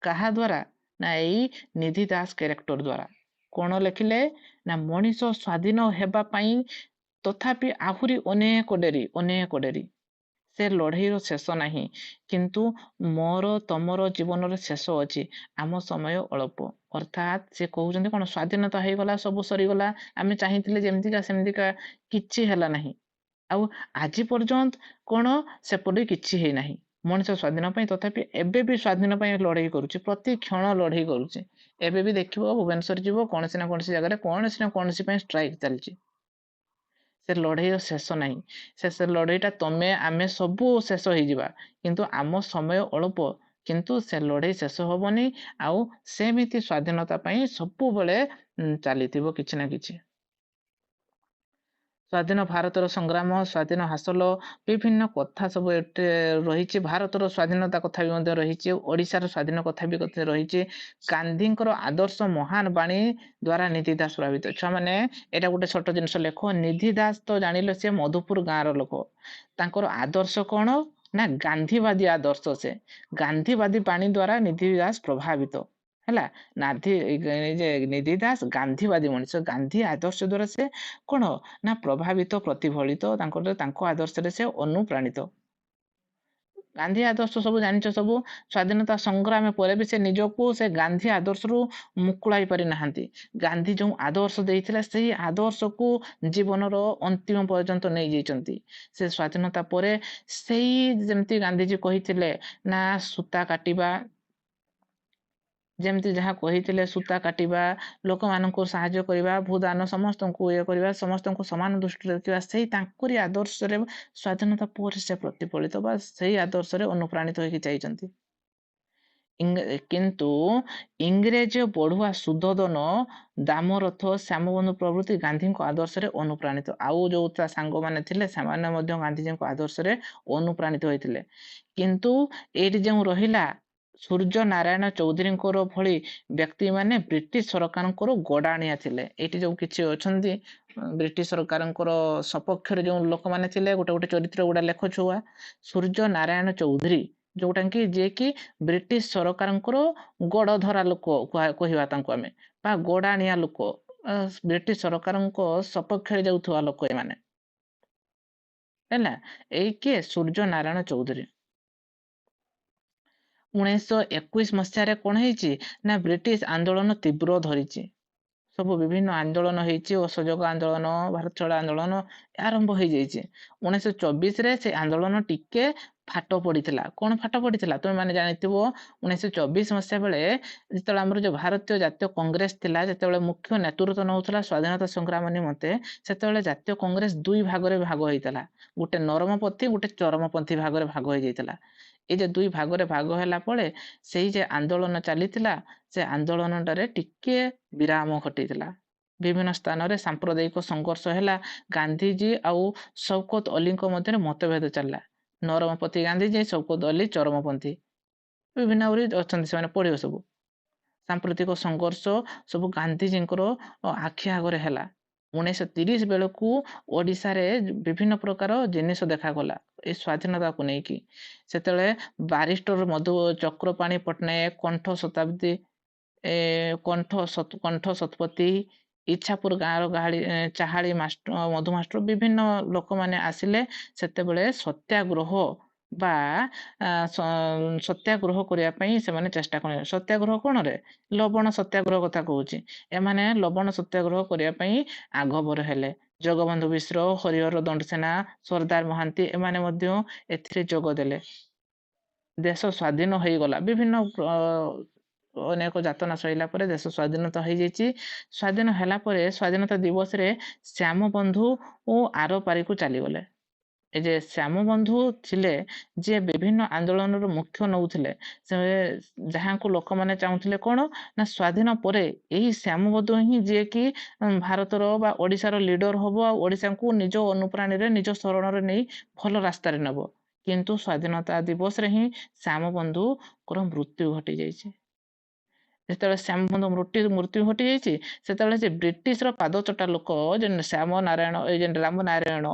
କାହା ଦ୍ଵାରା ନା ଏଇ ନିଧି ଦାସ କ୍ୟାରେକ୍ଟର ଦ୍ଵାରା। କଣ ଲେଖିଲେ ନା, ମଣିଷ ସ୍ଵାଧୀନ ହେବା ପାଇଁ ତଥାପି ଆହୁରି ଅନେକ ଡେରି, ଅନେକ ଡେରି। ସେ ଲଢେଇର ଶେଷ ନାହିଁ, କିନ୍ତୁ ମୋର ତମର ଜୀବନରେ ଶେଷ ଅଛି। ଆମ ସମୟ ଅଳ୍ପ। ଅର୍ଥାତ୍ ସେ କହୁଛନ୍ତି କଣ, ସ୍ଵାଧୀନତା ହେଇଗଲା, ସବୁ ସରିଗଲା, ଆମେ ଚାହିଁଥିଲେ ଯେମିତିକା ସେମିତିକା କିଛି ହେଲା ନାହିଁ। ଆଉ ଆଜି ପର୍ଯ୍ୟନ୍ତ କଣ ସେପଟେ କିଛି ହେଇନାହିଁ। ମଣିଷ ସ୍ଵାଧୀନ ପାଇଁ ତଥାପି ଏବେ ବି ସ୍ଵାଧୀନ ପାଇଁ ଲଢେଇ କରୁଛି, ପ୍ରତି କ୍ଷଣ ଲଢେଇ କରୁଛି। ଏବେ ବି ଦେଖିବ ଭୁବନେଶ୍ୱର ଯିବ, କୌଣସି ନା କୌଣସି ଜାଗାରେ କୌଣସି ନା କୌଣସି ପାଇଁ ଷ୍ଟ୍ରାଇକ ଚାଲିଛି। ସେ ଲଢେଇର ଶେଷ ନାହିଁ। ସେ ଲଢେଇଟା ତମେ ଆମେ ସବୁ ଶେଷ ହେଇଯିବା, କିନ୍ତୁ ଆମ ସମୟ ଅଳ୍ପ। କିନ୍ତୁ ସେ ଲଢେଇ ଶେଷ ହବନି, ଆଉ ସେମିତି ସ୍ଵାଧୀନତା ପାଇଁ ସବୁବେଳେ ଚାଲିଥିବ କିଛି ନା କିଛି। ସ୍ଵାଧୀନ ଭାରତର ସଂଗ୍ରାମ, ସ୍ଵାଧୀନ ହାସଲ, ବିଭିନ୍ନ କଥା ସବୁ ଏଠି ରହିଛି। ଭାରତର ସ୍ଵାଧୀନତା କଥା ବି ମଧ୍ୟ ରହିଛି, ଓଡିଶାର ସ୍ଵାଧୀନ କଥା ବି ରହିଛି। ଗାନ୍ଧୀଙ୍କର ଆଦର୍ଶ ମହାନ ବାଣୀ ଦ୍ଵାରା ନିଧି ଦାସ ପ୍ରଭାବିତ। ଛୁଆମାନେ ଏଇଟା ଗୋଟେ ଛୋଟ ଜିନିଷ ଲେଖ। ନିଧି ଦାସ ତ ଜାଣିଲ ସେ ମଧୁପୁର ଗାଁର ଲୋକ। ତାଙ୍କର ଆଦର୍ଶ କଣ ନା, ଗାନ୍ଧୀବାଦୀ ଆଦର୍ଶ। ସେ ଗାନ୍ଧୀବାଦୀ ବାଣୀ ଦ୍ଵାରା ନିଧି ଦାସ ପ୍ରଭାବିତ ହେଲା। ନିଧି ଦାସ ଗାନ୍ଧୀବାଦୀ ମଣିଷ। ଗାନ୍ଧୀ ଆଦର୍ଶ ଦ୍ଵାରା ସେ କଣ ନା ପ୍ରଭାବିତ, ପ୍ରତିଫଳିତ, ତାଙ୍କ ଆଦର୍ଶରେ ସେ ଅନୁପ୍ରାଣିତ। ଗାନ୍ଧୀ ଆଦର୍ଶ ସବୁ ଜାଣିଛ ସବୁ। ସ୍ଵାଧୀନତା ସଂଗ୍ରାମ ପରେ ବି ସେ ନିଜକୁ ସେ ଗାନ୍ଧୀ ଆଦର୍ଶରୁ ମୁକୁଳାଇ ପାରି ନାହାନ୍ତି। ଗାନ୍ଧୀ ଯୋଉ ଆଦର୍ଶ ଦେଇଥିଲେ, ସେଇ ଆଦର୍ଶକୁ ଜୀବନର ଅନ୍ତିମ ପର୍ଯ୍ୟନ୍ତ ନେଇଯାଇଛନ୍ତି। ସେ ସ୍ଵାଧୀନତା ପରେ ସେଇ ଯେମିତି ଗାନ୍ଧୀଜୀ କହିଥିଲେ ନା, ସୂତା କାଟିବା, ଯେମିତି ଯାହା କହିଥିଲେ, ସୂତା କାଟିବା, ଲୋକମାନଙ୍କୁ ସାହାଯ୍ୟ କରିବା, ଭୂଦାନ, ସମସ୍ତଙ୍କୁ ଇଏ କରିବା, ସମସ୍ତଙ୍କୁ ସମାନ ଦୃଷ୍ଟିରେ ରଖିବା, ସେଇ ତାଙ୍କରି ଆଦର୍ଶରେ ସ୍ଵାଧୀନତା ପରେ ସେ ପ୍ରତିଫଳିତ ବା ସେଇ ଆଦର୍ଶରେ ଅନୁପ୍ରାଣିତ ହେଇକି ଯାଇଛନ୍ତି। କିନ୍ତୁ ଇଂରେଜ ପଢୁଆ ସୁଧୋଦନ, ଦାମରଥ, ଶ୍ୟାମବନ୍ଧୁ ପ୍ରଭୃତି ଗାନ୍ଧୀଙ୍କ ଆଦର୍ଶରେ ଅନୁପ୍ରାଣିତ। ଆଉ ଯୋଉ ତା ସାଙ୍ଗମାନେ ଥିଲେ, ସେମାନେ ମଧ୍ୟ ଗାନ୍ଧୀଜୀଙ୍କ ଆଦର୍ଶରେ ଅନୁପ୍ରାଣିତ ହୋଇଥିଲେ। କିନ୍ତୁ ଏଇଠି ଯେଉଁ ରହିଲା, ସୂର୍ଯ୍ୟ ନାରାୟଣ ଚୌଧୁରୀଙ୍କର ଭଳି ବ୍ୟକ୍ତି ମାନେ ବ୍ରିଟିଶ ସରକାରଙ୍କର ଗଡାଣିଆ ଥିଲେ। ଏଇଠି ଯୋଉ କିଛି ଅଛନ୍ତି ବ୍ରିଟିଶ ସରକାରଙ୍କର ସପକ୍ଷରେ ଯୋଉ ଲୋକମାନେ ଥିଲେ, ଗୋଟେ ଗୋଟେ ଚରିତ୍ର ଗୁଡା ଲେଖ ଛୁଆ। ସୂର୍ଯ୍ୟ ନାରାୟଣ ଚୌଧୁରୀ, ଯୋଉଟା କି ଯିଏକି ବ୍ରିଟିଶ ସରକାରଙ୍କର ଗଡ ଧରା ଲୋକ କହିବା ତାଙ୍କୁ ଆମେ, ବା ଗଡାଣିଆ ଲୋକ, ବ୍ରିଟିଶ ସରକାରଙ୍କ ସପକ୍ଷରେ ଯାଉଥିବା ଲୋକ ଏମାନେ ହେଲା। ଏଇ କିଏ? ସୂର୍ଯ୍ୟ ନାରାୟଣ ଚୌଧୁରୀ। 1921 ମସିହାରେ କଣ ହେଇଛି ନା, ବ୍ରିଟିଶ ଆନ୍ଦୋଳନ ତୀବ୍ର ଧରିଛି। ସବୁ ବିଭିନ୍ନ ଆନ୍ଦୋଳନ ହେଇଛି, ଅସହଯୋଗ ଆନ୍ଦୋଳନ, ଭାରତ ଛାଡ ଆନ୍ଦୋଳନ ଆରମ୍ଭ ହେଇଯାଇଛି। 1924ରେ ସେ ଆନ୍ଦୋଳନ ଟିକେ ଫାଟ ପଡିଥିଲା। କଣ ଫାଟ ପଡିଥିଲା ତୁମେ ମାନେ ଜାଣିଥିବ। 1924 ମସିହା ବେଳେ ଯେତେବେଳେ ଆମର ଯୋଉ ଭାରତୀୟ ଜାତୀୟ କଂଗ୍ରେସ ଥିଲା, ଯେତେବେଳେ ମୁଖ୍ୟ ନେତୃତ୍ୱ ନେଉଥିଲା ସ୍ଵାଧୀନତା ସଂଗ୍ରାମ ନିମନ୍ତେ, ସେତେବେଳେ ଜାତୀୟ କଂଗ୍ରେସ ଦୁଇ ଭାଗରେ ଭାଗ ହେଇଥିଲା। ଗୋଟେ ନରମପନ୍ଥୀ, ଗୋଟେ ଚରମପନ୍ଥୀ ଭାଗରେ ଭାଗ ହେଇଯାଇଥିଲା। ଏଇ ଯେ ଦୁଇ ଭାଗରେ ଭାଗ ହେଲା ପରେ, ସେଇ ଯେ ଆନ୍ଦୋଳନ ଚାଲିଥିଲା, ସେ ଆନ୍ଦୋଳନଟାରେ ଟିକେ ବିରାମ ଘଟିଥିଲା। ବିଭିନ୍ନ ସ୍ଥାନରେ ସାମ୍ପ୍ରଦାୟିକ ସଂଘର୍ଷ ହେଲା। ଗାନ୍ଧୀଜୀ ଆଉ ଶୌକତ ଅଲିଙ୍କ ମଧ୍ୟରେ ମତଭେଦ ଚାଲିଲା। ନରମପନ୍ଥୀ ଗାନ୍ଧୀଜୀ, ଶୌକତ ଅଲି ଚରମପନ୍ଥୀ। ବିଭିନ୍ନ ଆହୁରି ଅଛନ୍ତି, ସେମାନେ ପଢ଼ିବ ସବୁ। ସାମ୍ପ୍ରତିକ ସଂଘର୍ଷ ସବୁ ଗାନ୍ଧୀଜୀଙ୍କର ଆଖି ଆଗରେ ହେଲା। 1930 ବେଳକୁ ଓଡ଼ିଶାରେ ବିଭିନ୍ନ ପ୍ରକାର ଜିନିଷ ଦେଖାଗଲା ଏ ସ୍ୱାଧୀନତାକୁ ନେଇକି। ସେତେବେଳେ ବାରିଷ୍ଟର ମଧୁ ଚକ୍ରପାଣି ପଟ୍ଟନାୟକ, କଣ୍ଠ ଶତପଥୀ, ଇଚ୍ଛାପୁର ଗାଁର ଚାହାଳି ମଧୁ ମାଷ୍ଟର ବିଭିନ୍ନ ଲୋକମାନେ ଆସିଲେ। ସେତେବେଳେ ସତ୍ୟାଗ୍ରହ ବା ସତ୍ୟାଗ୍ରହ କରିବା ପାଇଁ ସେମାନେ ଚେଷ୍ଟା କଲେ। ସତ୍ୟାଗ୍ରହ କଣରେ? ଲବଣ ସତ୍ୟାଗ୍ରହ କଥା କହୁଛି। ଏମାନେ ଲବଣ ସତ୍ୟାଗ୍ରହ କରିବା ପାଇଁ ଆଗଭର ହେଲେ। ଜଗବନ୍ଧୁ ମିଶ୍ର, ହରିହର ଦଣ୍ଡସେନା, ସର୍ଦ୍ଦାର ମହାନ୍ତି ଏମାନେ ମଧ୍ୟ ଏଥିରେ ଯୋଗ ଦେଲେ। ଦେଶ ସ୍ୱାଧୀନ ହେଇଗଲା। ବିଭିନ୍ନ ଅନେକ ଯାତନା ସହିଲା ପରେ ଦେଶ ସ୍ୱାଧୀନତା ହେଇଯାଇଛି। ସ୍ୱାଧୀନ ହେଲା ପରେ ସ୍ୱାଧୀନତା ଦିବସରେ ଶ୍ୟାମବନ୍ଧୁ ଓ ଆରପାରିକୁ ଚାଲିଗଲେ। ଏ ଯେ ଶ୍ୟାମବନ୍ଧୁ ଥିଲେ, ଯିଏ ବିଭିନ୍ନ ଆନ୍ଦୋଳନର ମୁଖ୍ୟ ନେଉଥିଲେ, ସେ ଯାହାଙ୍କୁ ଲୋକମାନେ ଚାହୁଁଥିଲେ କ'ଣ ନା ସ୍ୱାଧୀନ ପରେ ଏହି ଶ୍ୟାମବନ୍ଧୁ ହିଁ ଯିଏକି ଭାରତର ବା ଓଡ଼ିଶାର ଲିଡର ହବ, ଆଉ ଓଡ଼ିଶାକୁ ନିଜ ଅନୁପ୍ରାଣୀରେ ନିଜ ଶରଣରେ ନେଇ ଭଲ ରାସ୍ତାରେ ନେବ। କିନ୍ତୁ ସ୍ୱାଧୀନତା ଦିବସରେ ହିଁ ଶ୍ୟାମବନ୍ଧୁଙ୍କର ମୃତ୍ୟୁ ଘଟିଯାଇଛି। ଯେତେବେଳେ ଶ୍ୟାମବନ୍ଧୁ ମୃତ୍ୟୁ ଘଟିଯାଇଛି, ସେତେବେଳେ ସେ ବ୍ରିଟିଶର ପାଦଚଟା ଲୋକ ଯେ ଶ୍ୟାମ ନାରାୟଣ, ଏ ଯେ ରାମ ନାରାୟଣ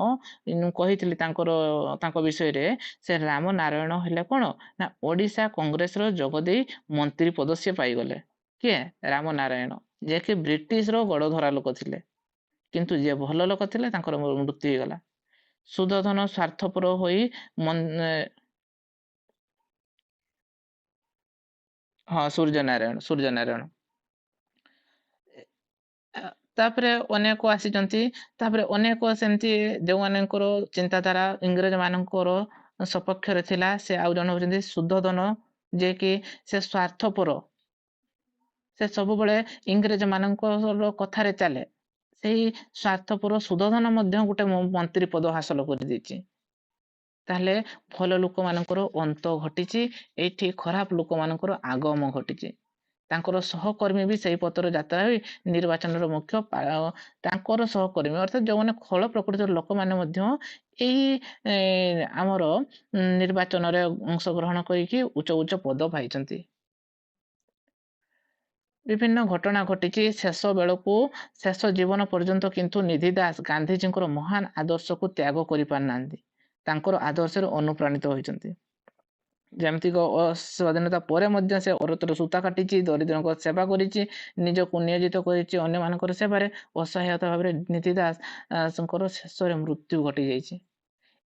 କହିଥିଲି ତାଙ୍କ ବିଷୟରେ, ସେ ରାମ ନାରାୟଣ ହେଲେ କ'ଣ ନା ଓଡ଼ିଶା କଂଗ୍ରେସର ଯୋଗ ଦେଇ ମନ୍ତ୍ରୀ ପଦ ସିଏ ପାଇଗଲେ। କିଏ? ରାମ ନାରାୟଣ, ଯିଏକି ବ୍ରିଟିଶର ଗଡ଼ଧରା ଲୋକ ଥିଲେ, କିନ୍ତୁ ଯିଏ ଭଲ ଲୋକ ଥିଲେ ତାଙ୍କର ମୃତ୍ୟୁ ହେଇଗଲା। ସୁଧୋଧନ ସ୍ୱାର୍ଥପର ହୋଇ ହଁ, ସୂର୍ଯ୍ୟନାରାୟଣ। ତାପରେ ଅନେକ ଆସିଛନ୍ତି। ତାପରେ ଅନେକ ସେମିତି ଯେଉଁମାନଙ୍କର ଚିନ୍ତାଧାରା ଇଂରେଜ ମାନଙ୍କର ସପକ୍ଷରେ ଥିଲା, ସେ ଆଉ ଜଣେ ହେଉଛନ୍ତି ସୁଧୋଧନ, ଯିଏକି ସେ ସ୍ୱାର୍ଥପର, ସେ ସବୁବେଳେ ଇଂରେଜ ମାନଙ୍କର କଥାରେ ଚାଲେ। ସେଇ ସ୍ୱାର୍ଥପର ସୁଧୋଧନ ମଧ୍ୟ ଗୋଟେ ମନ୍ତ୍ରୀ ପଦ ହାସଲ କରିଦେଇଛି। ତାହେଲେ ଭଲ ଲୋକମାନଙ୍କର ଅନ୍ତ ଘଟିଛି, ଏଇଠି ଖରାପ ଲୋକମାନଙ୍କର ଆଗମ ଘଟିଛି। ତାଙ୍କର ସହକର୍ମୀ ବି ସେଇ ପଥର ଯାତ୍ରା ହୋଇ ନିର୍ବାଚନର ମୁଖ୍ୟ ତାଙ୍କର ସହକର୍ମୀ ଅର୍ଥାତ୍ ଯେଉଁମାନେ ଖଳ ପ୍ରକୃତିର ଲୋକମାନେ ମଧ୍ୟ ଏଇ ଆମର ନିର୍ବାଚନରେ ଅଂଶଗ୍ରହଣ କରିକି ଉଚ୍ଚ ଉଚ୍ଚ ପଦ ପାଇଛନ୍ତି। ବିଭିନ୍ନ ଘଟଣା ଘଟିଛି। ଶେଷ ବେଳକୁ ଶେଷ ଜୀବନ ପର୍ଯ୍ୟନ୍ତ କିନ୍ତୁ ନିଧି ଦାସ ଗାନ୍ଧୀଜୀଙ୍କର ମହାନ ଆଦର୍ଶକୁ ତ୍ୟାଗ କରିପାରିନାହାନ୍ତି। ତାଙ୍କର ଆଦର୍ଶରେ ଅନୁପ୍ରାଣିତ ହୋଇଛନ୍ତି। ଯେମିତିକ ସ୍ୱାଧୀନତା ପରେ ମଧ୍ୟ ସେ ଅରତର ସୂତା କାଟିଛି, ଦରିଦ୍ରଙ୍କ ସେବା କରିଛି, ନିଜକୁ ନିୟୋଜିତ କରିଛି ଅନ୍ୟମାନଙ୍କର ସେବାରେ। ଅସହାୟତା ଭାବରେ ନିଧି ଦାସଙ୍କର ଶେଷରେ ମୃତ୍ୟୁ ଘଟିଯାଇଛି।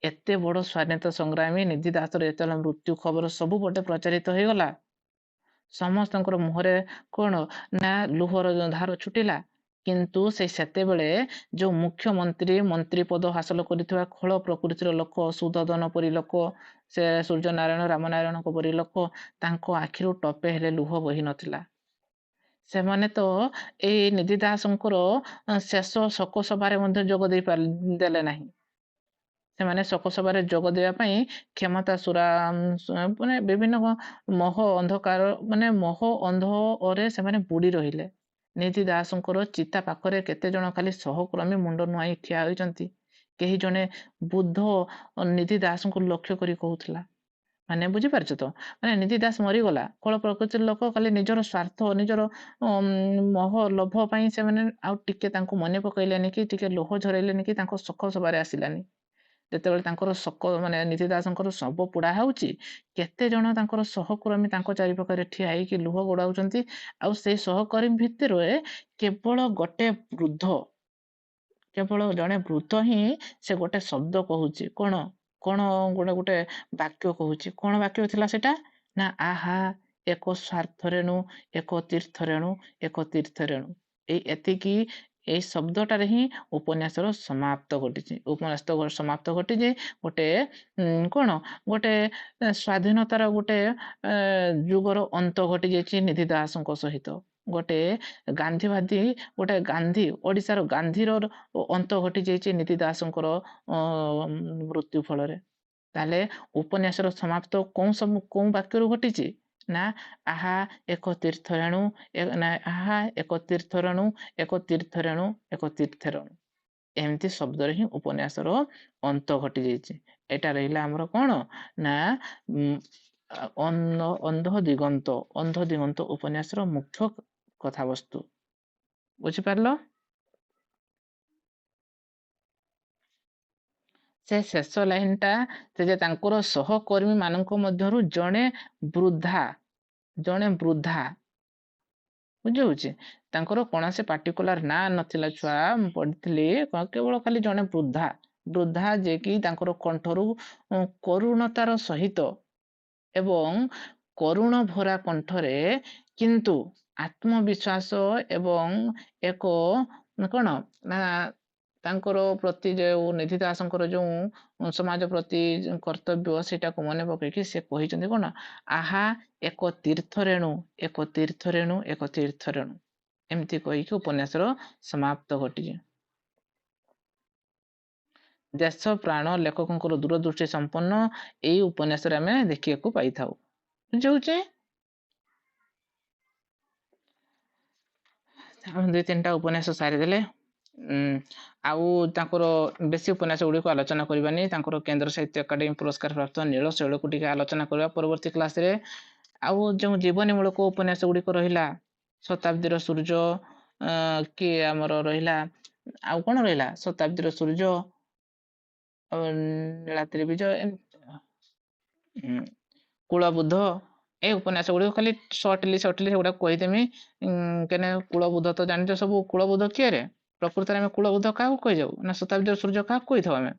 ଏତେ ବଡ଼ ସ୍ୱାଧୀନତା ସଂଗ୍ରାମୀ ନିଧି ଦାସର ଯେତେବେଳେ ମୃତ୍ୟୁ ଖବର ସବୁପଟେ ପ୍ରଚାରିତ ହେଇଗଲା, ସମସ୍ତଙ୍କର ମୁହଁରେ କ'ଣ ନା ଲୁହର ଧାର ଛୁଟିଲା। କିନ୍ତୁ ସେତେବେଳେ ଯେଉଁ ମୁଖ୍ୟମନ୍ତ୍ରୀ ମନ୍ତ୍ରୀ ପଦ ହାସଲ କରିଥିବା ଖଳ ପ୍ରକୃତିର ଲୋକ, ସୁଧୋଧନ ପରି ଲୋକ, ସେ ସୂର୍ଯ୍ୟନାରାୟଣ ରାମନାରାୟଣଙ୍କ ପରି ଲୋକ, ତାଙ୍କ ଆଖିରୁ ଟପେ ହେଲେ ଲୁହ ବହି ନଥିଲା। ସେମାନେ ତ ଏଇ ନିଧି ଦାସଙ୍କର ଶେଷ ଶୋକସଭାରେ ମଧ୍ୟ ଯୋଗ ଦେଲେ ନାହିଁ। ସେମାନେ ଶୋକସଭାରେ ଯୋଗ ଦେବା ପାଇଁ କ୍ଷମତା ମାନେ ବିଭିନ୍ନ ମୋହ ଅନ୍ଧରେ ସେମାନେ ବୁଡ଼ି ରହିଲେ। ନିଧି ଦାସଙ୍କର ଚିତା ପାଖରେ କେତେ ଜଣ ଖାଲି ସହକର୍ମୀ ମୁଣ୍ଡ ନୁଆଁଇ ଠିଆ ହୋଇଛନ୍ତି। କେହି ଜଣେ ବୁଦ୍ଧ ନିଧି ଦାସଙ୍କୁ ଲକ୍ଷ୍ୟ କରି କହୁଥିଲା, ମାନେ ବୁଝିପାରୁଛ ତ, ମାନେ ନିଧି ଦାସ ମରିଗଲା, ଖଳ ପ୍ରକୃତିର ଲୋକ ଖାଲି ନିଜର ସ୍ୱାର୍ଥ, ନିଜର ମୋହ ଲୋଭ ପାଇଁ ସେମାନେ ଆଉ ଟିକେ ତାଙ୍କୁ ମନେ ପକାଇଲେନି କି ଟିକେ ଲୋହ ଝରାଇଲେନି କି ତାଙ୍କ ଶୋକ ସଭାରେ ଆସିଲାନି। ଯେତେବେଳେ ତାଙ୍କର ମାନେ ନିଧି ଦାସଙ୍କର ଶବ ପୋଡ଼ା ହେଉଛି, କେତେ ଜଣ ତାଙ୍କର ସହକର୍ମୀ ତାଙ୍କ ଚାରିପାଖରେ ଠିଆ ହେଇକି ଲୁହ ଗୋଡ଼ାଉଛନ୍ତି। ଆଉ ସେଇ ସହକର୍ମୀ ଭିତରେ କେବଳ ଜଣେ ବୃଦ୍ଧ ହିଁ ସେ ଗୋଟେ ଶବ୍ଦ କହୁଛି। କ'ଣ ଗୋଟେ ବାକ୍ୟ କହୁଛି। କ'ଣ ବାକ୍ୟ ଥିଲା ସେଟା? ନା ଆହା ଏକ ସ୍ୱାର୍ଥରେଣୁ ଏକ ତୀର୍ଥରେଣୁ ଏକ ତୀର୍ଥରେଣୁ। ଏତିକି ଏଇ ଶବ୍ଦଟାରେ ହିଁ ଉପନ୍ୟାସର ସମାପ୍ତ ଘଟିଛି। ଗୋଟେ ଗୋଟେ ସ୍ୱାଧୀନତାର ଗୋଟେ ଯୁଗର ଅନ୍ତ ଘଟିଯାଇଛି ନିଧି ଦାସଙ୍କ ସହିତ। ଗୋଟେ ଗାନ୍ଧୀ ଓଡ଼ିଶାର ଗାନ୍ଧୀର ଅନ୍ତ ଘଟିଯାଇଛି ନିଧି ଦାସଙ୍କର ମୃତ୍ୟୁ ଫଳରେ। ତାହେଲେ ଉପନ୍ୟାସର ସମାପ୍ତ କୋଉ ବାକ୍ୟରୁ ଘଟିଛି? ନା ଆହା ଏକ ତୀର୍ଥରେଣୁ, ଆହା ଏକ ତୀର୍ଥରେଣୁ ଏକ ତୀର୍ଥରେଣୁ ଏକ ତୀର୍ଥରେଣୁ, ଏମିତି ଶବ୍ଦରେ ହିଁ ଉପନ୍ୟାସର ଅନ୍ତ ଘଟିଯାଇଛି। ଏଇଟା ରହିଲା ଆମର କ'ଣ ନା ଅନ୍ଧ ଦିଗନ୍ତ ଉପନ୍ୟାସର ମୁଖ୍ୟ କଥାବସ୍ତୁ। ବୁଝିପାରିଲ? ସେ ଶେଷ ଲାଇନଟା ସେ ଯେ ତାଙ୍କର ସହକର୍ମୀ ମାନଙ୍କ ମଧ୍ୟରୁ ଜଣେ ବୃଦ୍ଧା ବୁଝିହଉଛି। ତାଙ୍କର କୌଣସି ପାର୍ଟିକୁଲାର ନାଁ ନଥିଲା ଛୁଆ, ମୁଁ ପଢିଥିଲି କେବଳ ଖାଲି ଜଣେ ବୃଦ୍ଧା ଯେ କି ତାଙ୍କର କଣ୍ଠରୁ କରୁଣତାର ସହିତ ଏବଂ କରୁଣ ଭରା କଣ୍ଠରେ କିନ୍ତୁ ଆତ୍ମବିଶ୍ୱାସ ଏବଂ ଏକ କଣ ନା ତାଙ୍କର ପ୍ରତି ଯେଉଁ ନିଧି ଦାସଙ୍କର ଯେଉଁ ସମାଜ ପ୍ରତି କର୍ତ୍ତବ୍ୟ ସେଇଟାକୁ ମନେ ପକେଇକି ସେ କହିଛନ୍ତି କଣ, ଆହା ଏକ ତୀର୍ଥରେଣୁ ଏମିତି କହିକି ଉପନ୍ୟାସର ସମାପ୍ତ ଘଟିଛି। ଦେଶ ପ୍ରାଣ ଲେଖକଙ୍କର ଦୂରଦୃଷ୍ଟି ସମ୍ପନ୍ନ ଏଇ ଉପନ୍ୟାସରେ ଆମେ ଦେଖିବାକୁ ପାଇଥାଉ। ବୁଝୁଛେ? ଦୁଇ ତିନିଟା ଉପନ୍ୟାସ ସାରିଦେଲେ। ଆଉ ତାଙ୍କର ବେଶୀ ଉପନ୍ୟାସ ଗୁଡ଼ିକୁ ଆଲୋଚନା କରିବାନି। ତାଙ୍କର କେନ୍ଦ୍ର ସାହିତ୍ୟ ଏକାଡେମୀ ପୁରସ୍କାର ପ୍ରାପ୍ତ ନୀଳ ଶୈଳକୁ ଟିକେ ଆଲୋଚନା କରିବା ପରବର୍ତ୍ତୀ କ୍ଲାସରେ। ଆଉ ଯେଉଁ ଜୀବନୀମୂଳକ ଉପନ୍ୟାସ ଗୁଡ଼ିକ ରହିଲା, ଶତାବ୍ଦୀର ସୂର୍ଯ୍ୟ କି ଆମର ରହିଲା, ଆଉ କଣ ରହିଲା, ଶତାବ୍ଦୀର ସୂର୍ଯ୍ୟ, ନୀଳାଦ୍ରି ବିଜୟ, କୁଳବୁଦ୍ଧ, এই ଉପନ୍ୟାସ ଗୁଡ଼ିକ ଖାଲି ସର୍ଟଲି ସେଗୁଡାକ କହିଦେମି। କେନେ କୁଳବୁଦ୍ଧ ତ ଜାଣିଛ ସବୁ। କୁଳବୁଦ୍ଧ କିଏରେ? ପ୍ରକୃତରେ ଆମେ କୁଳବୁଦ୍ଧ କାହାକୁ କହିଯାଉ ନା ଶତାବ୍ଦୀର ସୂର୍ଯ୍ୟ କାହାକୁ କହିଥାଉ ଆମେ?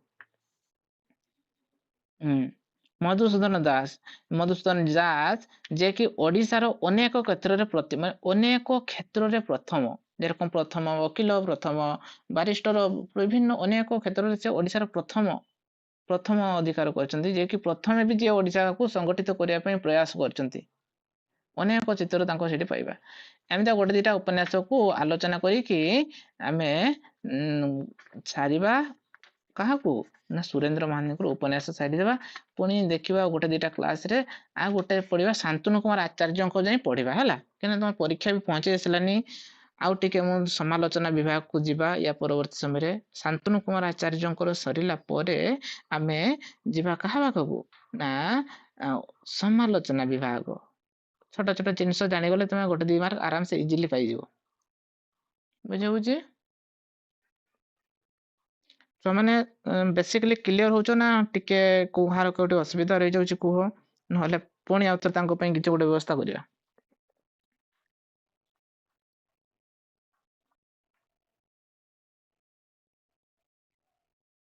ମଧୁସୂଦନ ଦାସ ଯେ କି ଓଡ଼ିଶାର ଅନେକ କ୍ଷେତ୍ରରେ ପ୍ରଥମ, ଯେରକମ ପ୍ରଥମ ଓକିଲ, ପ୍ରଥମ ବାରିଷ୍ଟର, ବିଭିନ୍ନ ଅନେକ କ୍ଷେତ୍ରରେ ସେ ଓଡ଼ିଶାର ପ୍ରଥମ ଅଧିକାର କରିଛନ୍ତି, ଯେ କି ପ୍ରଥମେ ବି ଯିଏ ଓଡ଼ିଶାକୁ ସଂଗଠିତ କରିବା ପାଇଁ ପ୍ରୟାସ କରିଛନ୍ତି। ଅନେକ ଚିତ୍ର ତାଙ୍କ ସେଠି ପାଇବା। ଏମିତି ଗୋଟେ ଦିଟା ଉପନ୍ୟାସକୁ ଆଲୋଚନା କରିକି ଆମେ ସାରିବା। କାହାକୁ ନା ସୁରେନ୍ଦ୍ର ମହାନ୍ତିଙ୍କର ଉପନ୍ୟାସ ସାରିଦେବା। ପୁଣି ଦେଖିବା ଗୋଟେ ଦିଟା କ୍ଲାସରେ ଆଉ ଗୋଟେ ପଢିବା ଶାନ୍ତନୁ କୁମାର ଆଚାର୍ଯ୍ୟଙ୍କ ଯାଇ ପଢିବା ହେଲା। କାହିଁକିନା ତମ ପରୀକ୍ଷା ବି ପହଞ୍ଚି ଆସିଲାନି। ଆଉ ଟିକେ ମୁଁ ସମାଲୋଚନା ବିଭାଗକୁ ଯିବା ୟା ପରବର୍ତ୍ତୀ ସମୟରେ। ଶାନ୍ତନୁ କୁମାର ଆଚାର୍ଯ୍ୟଙ୍କର ସରିଲା ପରେ ଆମେ ଯିବା କାହା ପାଖକୁ ନା ସମାଲୋଚନା ବିଭାଗ। ଛୋଟ ଛୋଟ ଜିନିଷ ଜାଣିଗଲେ ତମେ ଗୋଟେ 2 ମାର୍କ ଆରାମସେ ଇଜିଲି ପାଇଯିବ। ବୁଝାଉଛି? ମାନେ ବେସିକଲି କ୍ଲିୟର ହଉଛ ନା ଟିକେ କୁହାର କୋଉଠି ଅସୁବିଧା ରହିଯାଉଛି କୁହ, ନହେଲେ ପୁଣି ଆଉ ଥରେ ତାଙ୍କ ପାଇଁ କିଛି ଗୋଟେ ବ୍ୟବସ୍ଥା କରିବା।